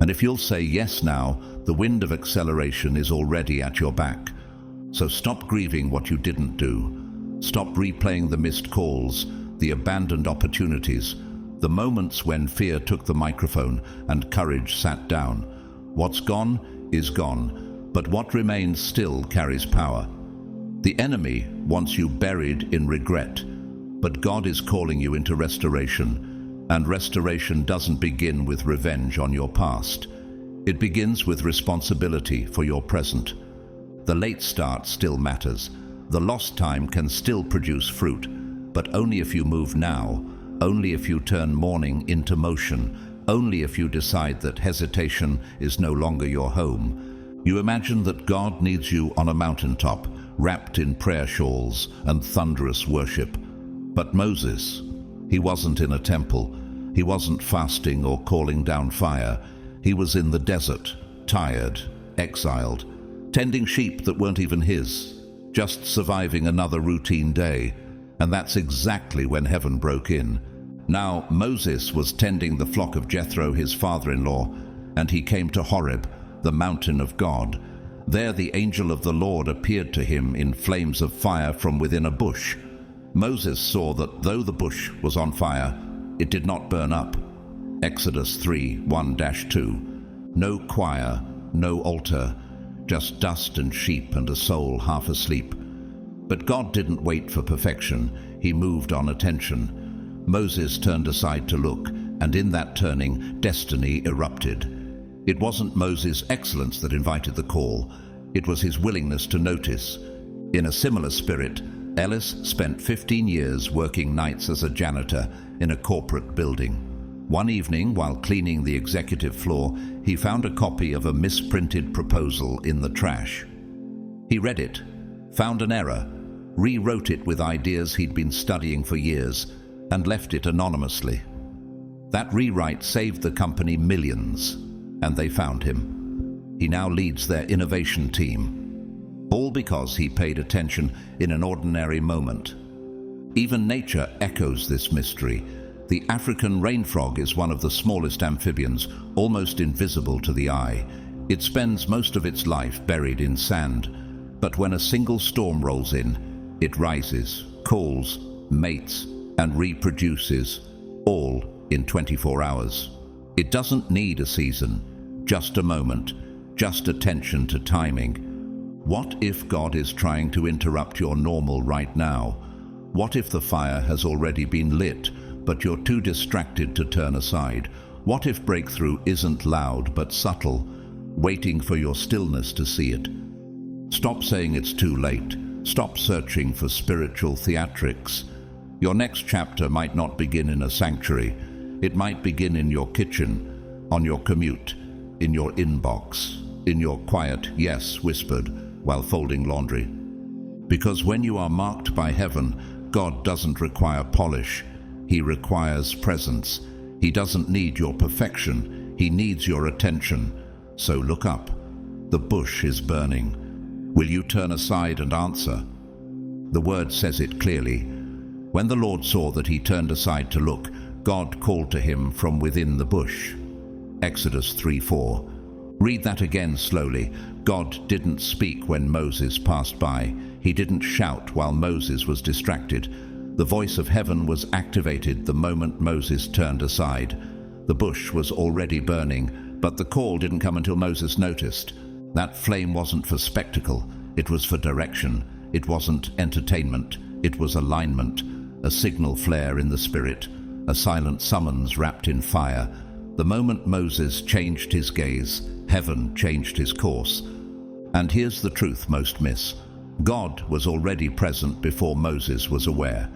Speaker 1: And if you'll say yes now, the wind of acceleration is already at your back. So stop grieving what you didn't do. Stop replaying the missed calls, the abandoned opportunities, the moments when fear took the microphone and courage sat down. What's gone is gone, but what remains still carries power. The enemy wants you buried in regret, but God is calling you into restoration. And restoration doesn't begin with revenge on your past. It begins with responsibility for your present. The late start still matters. The lost time can still produce fruit, but only if you move now, only if you turn mourning into motion, only if you decide that hesitation is no longer your home. You imagine that God needs you on a mountaintop, wrapped in prayer shawls and thunderous worship. But Moses, he wasn't in a temple. He wasn't fasting or calling down fire. He was in the desert, tired, exiled, tending sheep that weren't even his, just surviving another routine day. And that's exactly when heaven broke in. Now Moses was tending the flock of Jethro, his father-in-law, and he came to Horeb, the mountain of God. There the angel of the Lord appeared to him in flames of fire from within a bush. Moses saw that though the bush was on fire, it did not burn up. Exodus 3:1-2. No choir, no altar, just dust and sheep and a soul half asleep. But God didn't wait for perfection. He moved on attention. Moses turned aside to look, and in that turning, destiny erupted. It wasn't Moses' excellence that invited the call. It was his willingness to notice. In a similar spirit, Ellis spent 15 years working nights as a janitor in a corporate building. One evening, while cleaning the executive floor, he found a copy of a misprinted proposal in the trash. He read it, found an error, rewrote it with ideas he'd been studying for years, and left it anonymously. That rewrite saved the company millions, and they found him. He now leads their innovation team. All because he paid attention in an ordinary moment. Even nature echoes this mystery. The African rain frog is one of the smallest amphibians, almost invisible to the eye. It spends most of its life buried in sand, but when a single storm rolls in, it rises, calls, mates, and reproduces, all in 24 hours. It doesn't need a season, just a moment, just attention to timing. What if God is trying to interrupt your normal right now? What if the fire has already been lit, but you're too distracted to turn aside? What if breakthrough isn't loud but subtle, waiting for your stillness to see it? Stop saying it's too late. Stop searching for spiritual theatrics. Your next chapter might not begin in a sanctuary. It might begin in your kitchen, on your commute, in your inbox, in your quiet yes whispered while folding laundry. Because when you are marked by heaven, God doesn't require polish. He requires presence. He doesn't need your perfection. He needs your attention. So look up. The bush is burning. Will you turn aside and answer? The word says it clearly. When the Lord saw that he turned aside to look, God called to him from within the bush. Exodus 3:4. Read that again slowly. God didn't speak when Moses passed by. He didn't shout while Moses was distracted. The voice of heaven was activated the moment Moses turned aside. The bush was already burning, but the call didn't come until Moses noticed. That flame wasn't for spectacle. It was for direction. It wasn't entertainment. It was alignment, a signal flare in the spirit, a silent summons wrapped in fire. The moment Moses changed his gaze, heaven changed his course. And here's the truth most miss. God was already present before Moses was aware.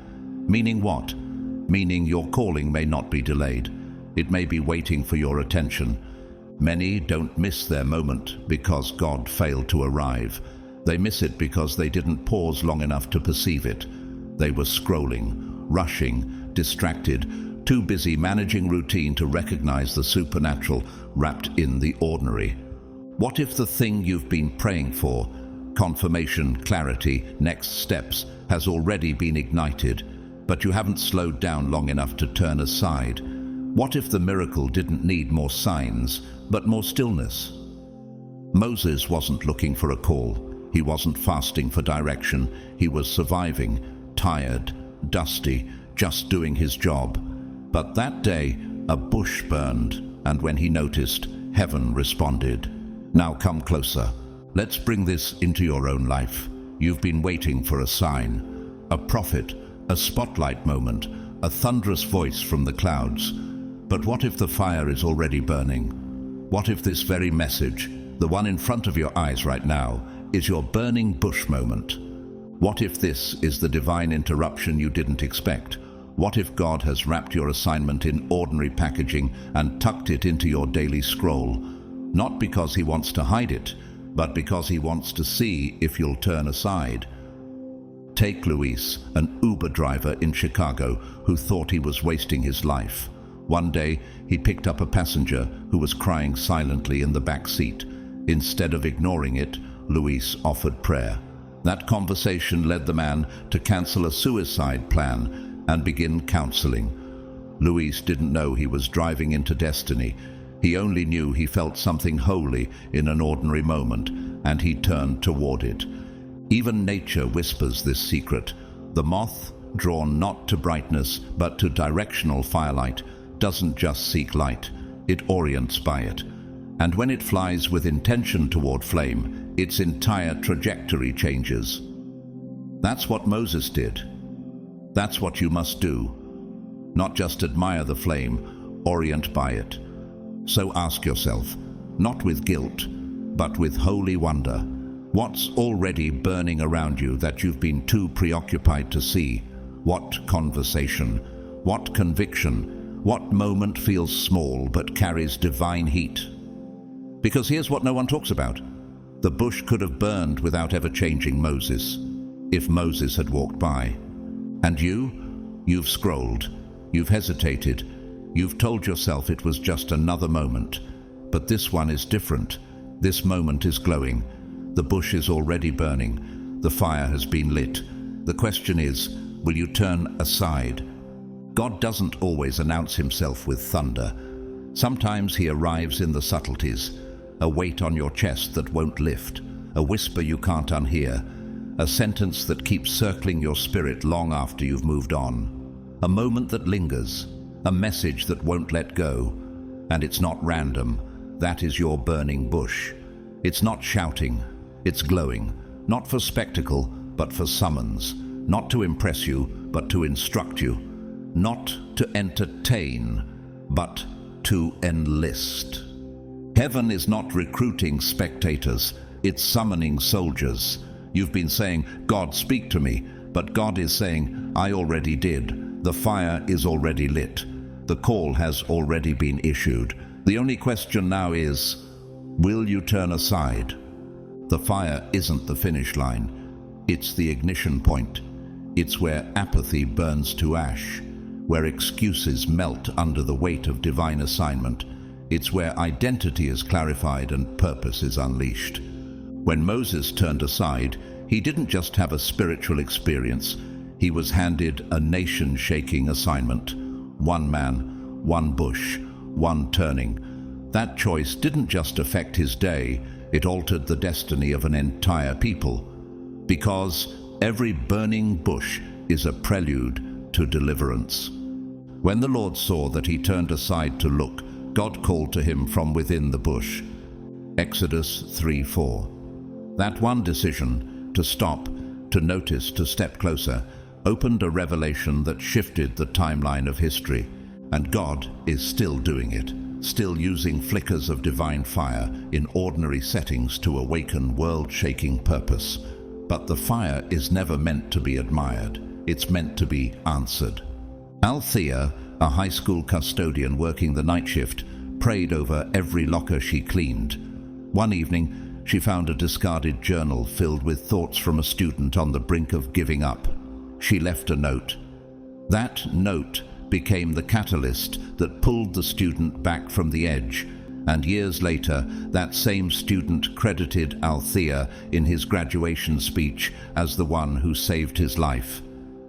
Speaker 1: Meaning what? Meaning your calling may not be delayed. It may be waiting for your attention. Many don't miss their moment because God failed to arrive. They miss it because they didn't pause long enough to perceive it. They were scrolling, rushing, distracted, too busy managing routine to recognize the supernatural wrapped in the ordinary. What if the thing you've been praying for, confirmation, clarity, next steps, has already been ignited, but you haven't slowed down long enough to turn aside? What if the miracle didn't need more signs, but more stillness? Moses wasn't looking for a call. He wasn't fasting for direction. He was surviving, tired, dusty, just doing his job. But that day, a bush burned, and when he noticed, heaven responded. Now come closer. Let's bring this into your own life. You've been waiting for a sign, a prophet, a spotlight moment, a thunderous voice from the clouds. But what if the fire is already burning? What if this very message, the one in front of your eyes right now, is your burning bush moment? What if this is the divine interruption you didn't expect? What if God has wrapped your assignment in ordinary packaging and tucked it into your daily scroll? Not because he wants to hide it, but because he wants to see if you'll turn aside. Take Luis, an Uber driver in Chicago who thought he was wasting his life. One day, he picked up a passenger who was crying silently in the back seat. Instead of ignoring it, Luis offered prayer. That conversation led the man to cancel a suicide plan and begin counseling. Luis didn't know he was driving into destiny. He only knew he felt something holy in an ordinary moment, and he turned toward it. Even nature whispers this secret. The moth, drawn not to brightness but to directional firelight, doesn't just seek light, it orients by it. And when it flies with intention toward flame, its entire trajectory changes. That's what Moses did. That's what you must do. Not just admire the flame, orient by it. So ask yourself, not with guilt, but with holy wonder, what's already burning around you that you've been too preoccupied to see? What conversation? What conviction? What moment feels small but carries divine heat? Because here's what no one talks about. The bush could have burned without ever changing Moses, if Moses had walked by. And you've scrolled, you've hesitated, you've told yourself it was just another moment. But this one is different. This moment is glowing. The bush is already burning. The fire has been lit. The question is, will you turn aside? God doesn't always announce himself with thunder. Sometimes he arrives in the subtleties, a weight on your chest that won't lift, a whisper you can't unhear, a sentence that keeps circling your spirit long after you've moved on, a moment that lingers, a message that won't let go. And it's not random. That is your burning bush. It's not shouting, it's glowing, not for spectacle, but for summons, not to impress you, but to instruct you, not to entertain, but to enlist. Heaven is not recruiting spectators, it's summoning soldiers. You've been saying, God, speak to me, but God is saying, I already did. The fire is already lit. The call has already been issued. The only question now is, will you turn aside? The fire isn't the finish line. It's the ignition point. It's where apathy burns to ash, where excuses melt under the weight of divine assignment. It's where identity is clarified and purpose is unleashed. When Moses turned aside, he didn't just have a spiritual experience. He was handed a nation-shaking assignment. One man, one bush, one turning. That choice didn't just affect his day, it altered the destiny of an entire people. Because every burning bush is a prelude to deliverance. When the Lord saw that he turned aside to look, God called to him from within the bush. Exodus 3:4. That one decision, to stop, to notice, to step closer, opened a revelation that shifted the timeline of history. And God is still doing it, still using flickers of divine fire in ordinary settings to awaken world-shaking purpose. But the fire is never meant to be admired, it's meant to be answered. Althea, a high school custodian working the night shift, prayed over every locker she cleaned. One evening, she found a discarded journal filled with thoughts from a student on the brink of giving up. She left a note. That note became the catalyst that pulled the student back from the edge, and years later, that same student credited Althea in his graduation speech as the one who saved his life.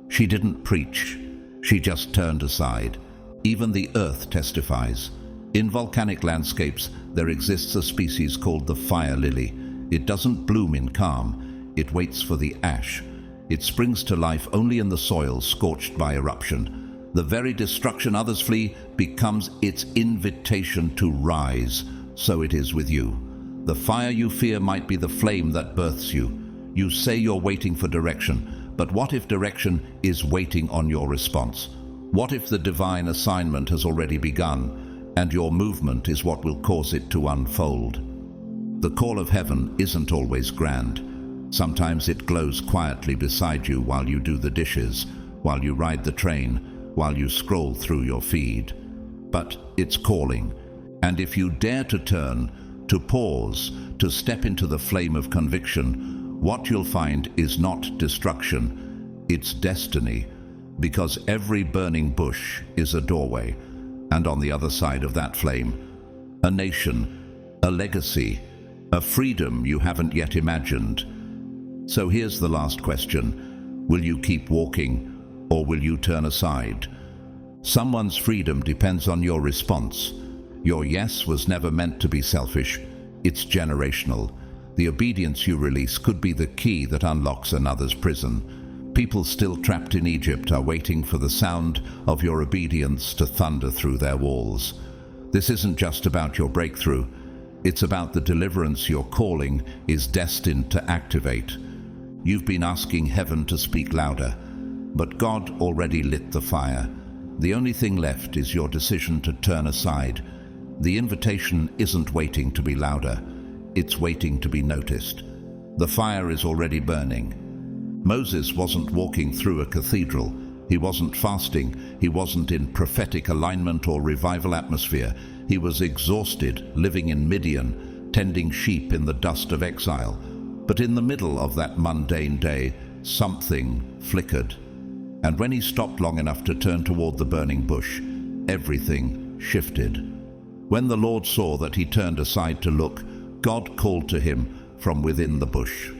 Speaker 1: She didn't preach, she just turned aside. Even the earth testifies. In volcanic landscapes, there exists a species called the fire lily. It doesn't bloom in calm, it waits for the ash. It springs to life only in the soil scorched by eruption. The very destruction others flee becomes its invitation to rise. So it is with you. The fire you fear might be the flame that births you. You say you're waiting for direction, but what if direction is waiting on your response? What if the divine assignment has already begun, and your movement is what will cause it to unfold? The call of heaven isn't always grand. Sometimes it glows quietly beside you while you do the dishes, while you ride the train, while you scroll through your feed. But it's calling, and if you dare to turn, to pause, to step into the flame of conviction, what you'll find is not destruction, it's destiny, because every burning bush is a doorway, and on the other side of that flame, a nation, a legacy, a freedom you haven't yet imagined. So here's the last question. Will you keep walking, or will you turn aside? Someone's freedom depends on your response. Your yes was never meant to be selfish. It's generational. The obedience you release could be the key that unlocks another's prison. People still trapped in Egypt are waiting for the sound of your obedience to thunder through their walls. This isn't just about your breakthrough. It's about the deliverance your calling is destined to activate. You've been asking heaven to speak louder, but God already lit the fire. The only thing left is your decision to turn aside. The invitation isn't waiting to be louder, it's waiting to be noticed. The fire is already burning. Moses wasn't walking through a cathedral. He wasn't fasting. He wasn't in prophetic alignment or revival atmosphere. He was exhausted, living in Midian, tending sheep in the dust of exile. But in the middle of that mundane day, something flickered. And when he stopped long enough to turn toward the burning bush, everything shifted. When the Lord saw that he turned aside to look, God called to him from within the bush.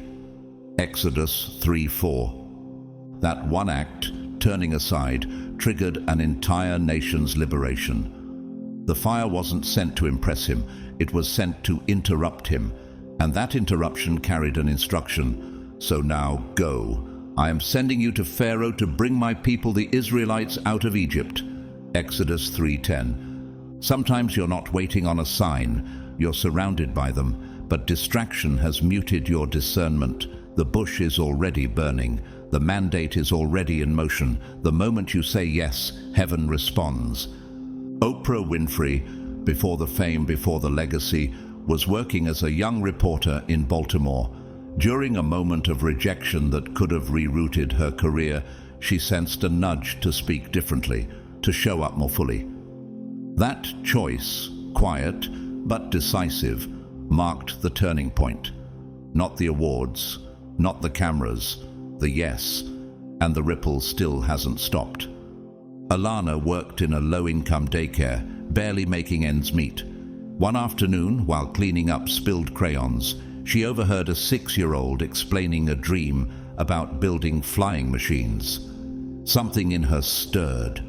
Speaker 1: Exodus 3:4. That one act, turning aside, triggered an entire nation's liberation. The fire wasn't sent to impress him, it was sent to interrupt him. And that interruption carried an instruction. So now go. I am sending you to Pharaoh to bring my people, the Israelites, out of Egypt. Exodus 3:10. Sometimes you're not waiting on a sign, you're surrounded by them, but distraction has muted your discernment. The bush is already burning. The mandate is already in motion. The moment you say yes, heaven responds. Oprah Winfrey, before the fame, before the legacy, was working as a young reporter in Baltimore. During a moment of rejection that could have rerouted her career, she sensed a nudge to speak differently, to show up more fully. That choice, quiet but decisive, marked the turning point. Not the awards, not the cameras, the yes, and the ripple still hasn't stopped. Alana worked in a low-income daycare, barely making ends meet. One afternoon, while cleaning up spilled crayons, She overheard a 6-year-old explaining a dream about building flying machines. Something in her stirred.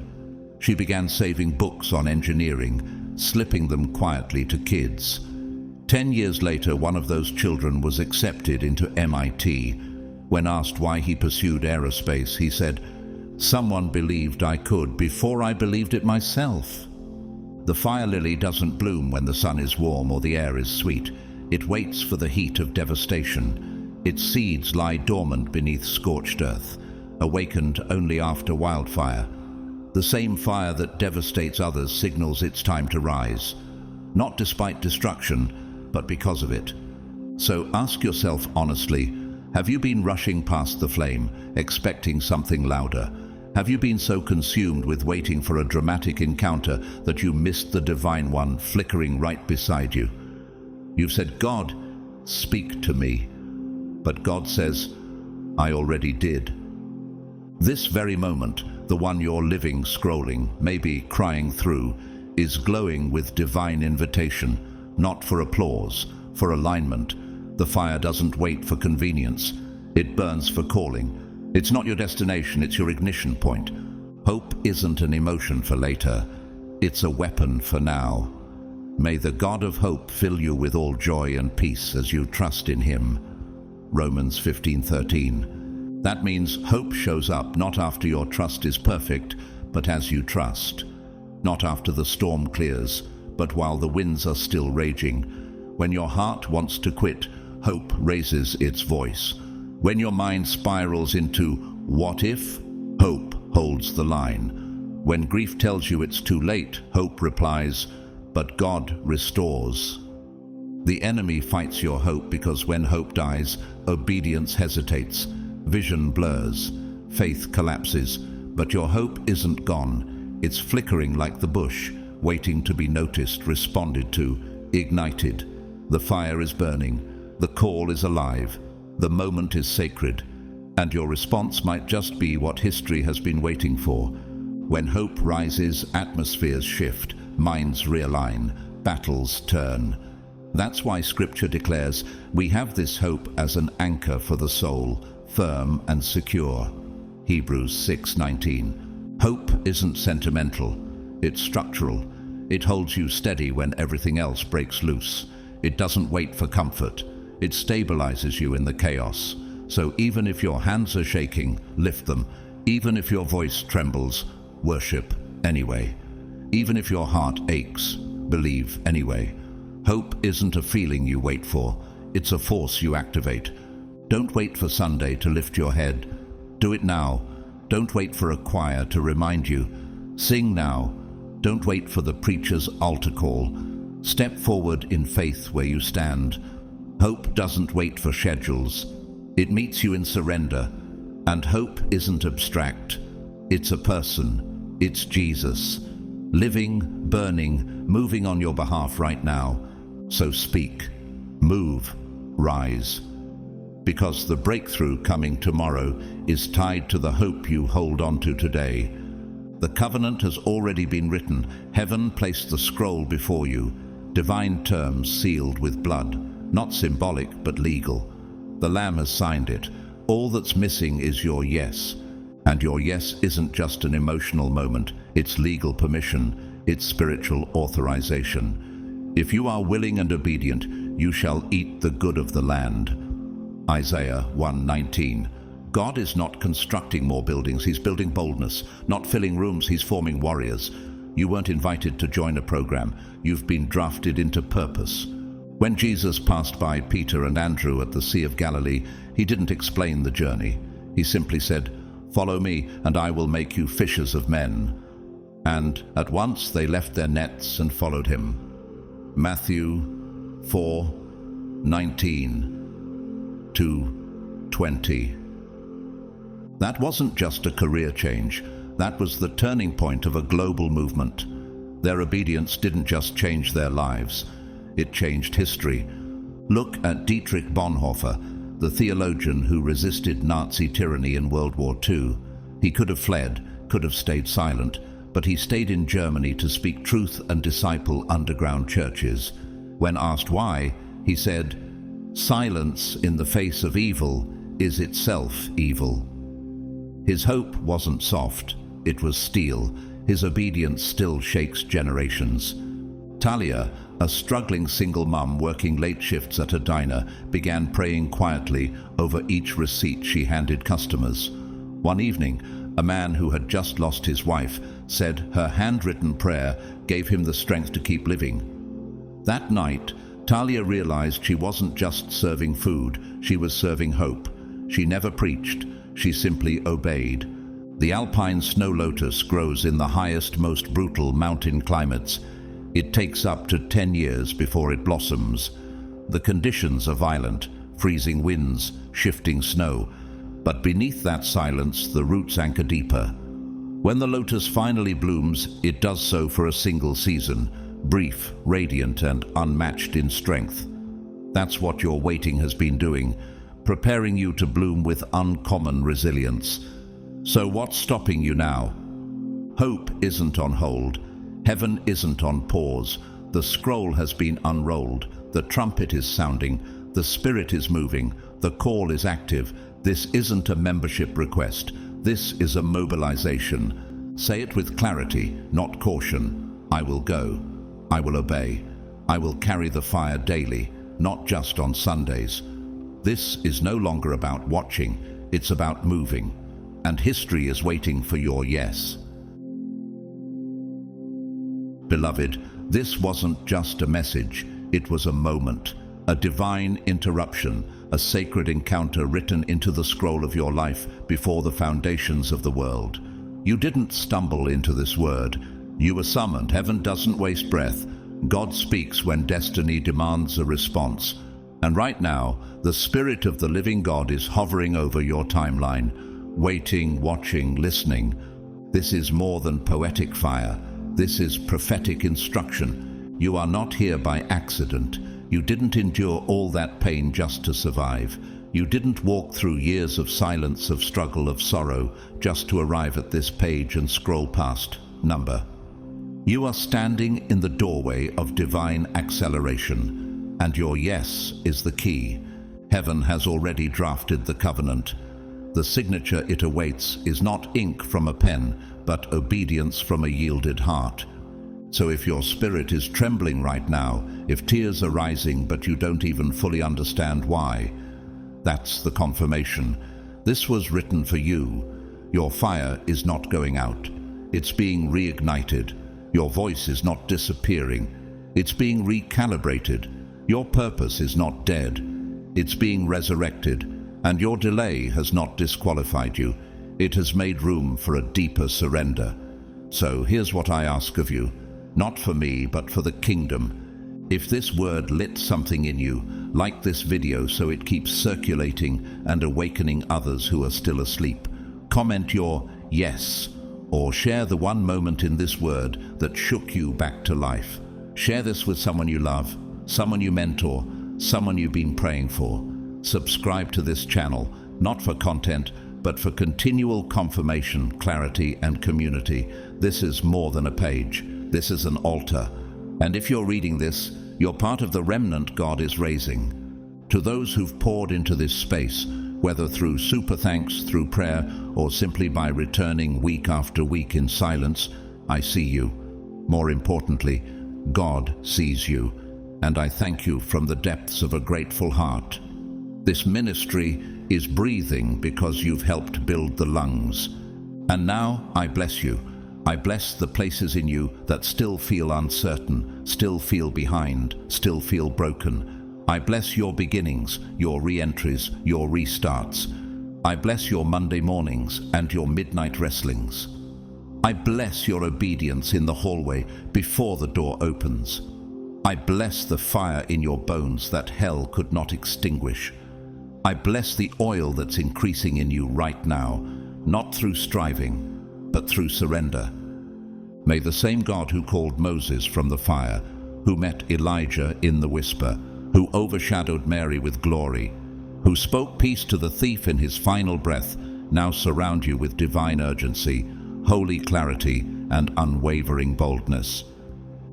Speaker 1: She began saving books on engineering, slipping them quietly to kids. 10 years later, one of those children was accepted into MIT. When asked why he pursued aerospace, he said, "Someone believed I could before I believed it myself." The fire lily doesn't bloom when the sun is warm or the air is sweet. It waits for the heat of devastation. Its seeds lie dormant beneath scorched earth, awakened only after wildfire. The same fire that devastates others signals it's time to rise, not despite destruction, but because of it. So ask yourself honestly, have you been rushing past the flame, expecting something louder? Have you been so consumed with waiting for a dramatic encounter that you missed the divine one flickering right beside you? You've said, "God, speak to me." But God says, "I already did." This very moment, the one you're living, scrolling, maybe crying through, is glowing with divine invitation, not for applause, for alignment. The fire doesn't wait for convenience. It burns for calling. It's not your destination, it's your ignition point. Hope isn't an emotion for later. It's a weapon for now. May the God of hope fill you with all joy and peace as you trust in him. Romans 15:13. That means hope shows up not after your trust is perfect, but as you trust. Not after the storm clears, but while the winds are still raging. When your heart wants to quit, hope raises its voice. When your mind spirals into "what if?", hope holds the line. When grief tells you it's too late, hope replies, "But God restores." The enemy fights your hope because when hope dies, obedience hesitates, vision blurs, faith collapses, but your hope isn't gone. It's flickering like the bush, waiting to be noticed, responded to, ignited. The fire is burning, the call is alive, the moment is sacred, and your response might just be what history has been waiting for. When hope rises, atmospheres shift, minds realign, battles turn. That's why Scripture declares we have this hope as an anchor for the soul, firm and secure. Hebrews 6:19. Hope isn't sentimental, it's structural. It holds you steady when everything else breaks loose. It doesn't wait for comfort. It stabilizes you in the chaos. So even if your hands are shaking, lift them. Even if your voice trembles, worship anyway. Even if your heart aches, believe anyway. Hope isn't a feeling you wait for. It's a force you activate. Don't wait for Sunday to lift your head. Do it now. Don't wait for a choir to remind you. Sing now. Don't wait for the preacher's altar call. Step forward in faith where you stand. Hope doesn't wait for schedules. It meets you in surrender. And hope isn't abstract. It's a person. It's Jesus. Living, burning, moving on your behalf right now. So speak, move, rise. Because the breakthrough coming tomorrow is tied to the hope you hold on to today. The covenant has already been written. Heaven placed the scroll before you. Divine terms sealed with blood. Not symbolic, but legal. The Lamb has signed it. All that's missing is your yes. And your yes isn't just an emotional moment. It's legal permission. It's spiritual authorization. If you are willing and obedient, you shall eat the good of the land. Isaiah 1:19. God is not constructing more buildings, he's building boldness. Not filling rooms, he's forming warriors. You weren't invited to join a program, you've been drafted into purpose. When Jesus passed by Peter and Andrew at the Sea of Galilee, he didn't explain the journey. He simply said, "Follow me, and I will make you fishers of men." And at once they left their nets and followed him. Matthew 4:19 to 20. That wasn't just a career change. That was the turning point of a global movement. Their obedience didn't just change their lives. It changed history. Look at Dietrich Bonhoeffer, the theologian who resisted Nazi tyranny in World War II. He could have fled, could have stayed silent, but he stayed in Germany to speak truth and disciple underground churches. When asked why, he said, Silence in the face of evil is itself evil. His hope wasn't soft, it was steel. His obedience still shakes generations. Talia, a struggling single mum working late shifts at a diner, began praying quietly over each receipt she handed customers. One evening, a man who had just lost his wife said her handwritten prayer gave him the strength to keep living. That night, Talia realized she wasn't just serving food, she was serving hope. She never preached, she simply obeyed. The alpine snow lotus grows in the highest, most brutal mountain climates. It takes up to 10 years before it blossoms. The conditions are violent, freezing winds, shifting snow. But beneath that silence, the roots anchor deeper. When the lotus finally blooms, it does so for a single season, brief, radiant, and unmatched in strength. That's what your waiting has been doing, preparing you to bloom with uncommon resilience. So what's stopping you now? Hope isn't on hold. Heaven isn't on pause. The scroll has been unrolled. The trumpet is sounding. The Spirit is moving. The call is active. This isn't a membership request. This is a mobilization. Say it with clarity, not caution. I will go. I will obey. I will carry the fire daily, not just on Sundays. This is no longer about watching. It's about moving. And history is waiting for your yes. Beloved, this wasn't just a message, it was a moment, a divine interruption, a sacred encounter written into the scroll of your life before the foundations of the world. You didn't stumble into this word. You were summoned. Heaven doesn't waste breath. God speaks when destiny demands a response. And right now, the Spirit of the living God is hovering over your timeline, waiting, watching, listening. This is more than poetic fire. This is prophetic instruction. You are not here by accident. You didn't endure all that pain just to survive. You didn't walk through years of silence, of struggle, of sorrow, just to arrive at this page and scroll past number. You are standing in the doorway of divine acceleration, and your yes is the key. Heaven has already drafted the covenant. The signature it awaits is not ink from a pen, but obedience from a yielded heart. So if your spirit is trembling right now, if tears are rising but you don't even fully understand why, that's the confirmation. This was written for you. Your fire is not going out. It's being reignited. Your voice is not disappearing. It's being recalibrated. Your purpose is not dead. It's being resurrected. And your delay has not disqualified you. It has made room for a deeper surrender. So here's what I ask of you, not for me, but for the kingdom. If this word lit something in you, like this video so it keeps circulating and awakening others who are still asleep. Comment your yes, or share the one moment in this word that shook you back to life. Share this with someone you love, someone you mentor, someone you've been praying for. Subscribe to this channel, not for content, but for continual confirmation, clarity, and community. This is more than a page. This is an altar. And if you're reading this, you're part of the remnant God is raising. To those who've poured into this space, whether through super thanks, through prayer, or simply by returning week after week in silence, I see you. More importantly, God sees you. And I thank you from the depths of a grateful heart. This ministry is breathing because you've helped build the lungs. And now I bless you. I bless the places in you that still feel uncertain, still feel behind, still feel broken. I bless your beginnings, your re-entries, your restarts. I bless your Monday mornings and your midnight wrestlings. I bless your obedience in the hallway before the door opens. I bless the fire in your bones that hell could not extinguish. I bless the oil that's increasing in you right now, not through striving, but through surrender. May the same God who called Moses from the fire, who met Elijah in the whisper, who overshadowed Mary with glory, who spoke peace to the thief in his final breath, now surround you with divine urgency, holy clarity, and unwavering boldness.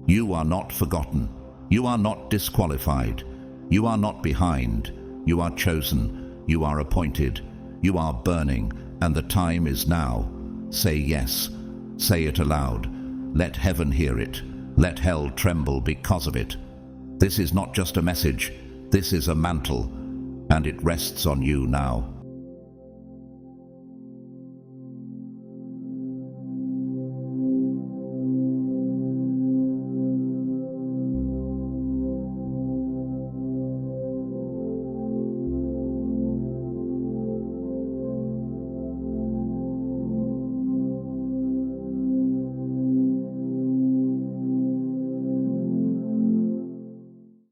Speaker 1: You are not forgotten. You are not disqualified. You are not behind. You are chosen. You are appointed. You are burning, and the time is now. Say yes. Say it aloud. Let heaven hear it. Let hell tremble because of it. This is not just a message. This is a mantle, and it rests on you now.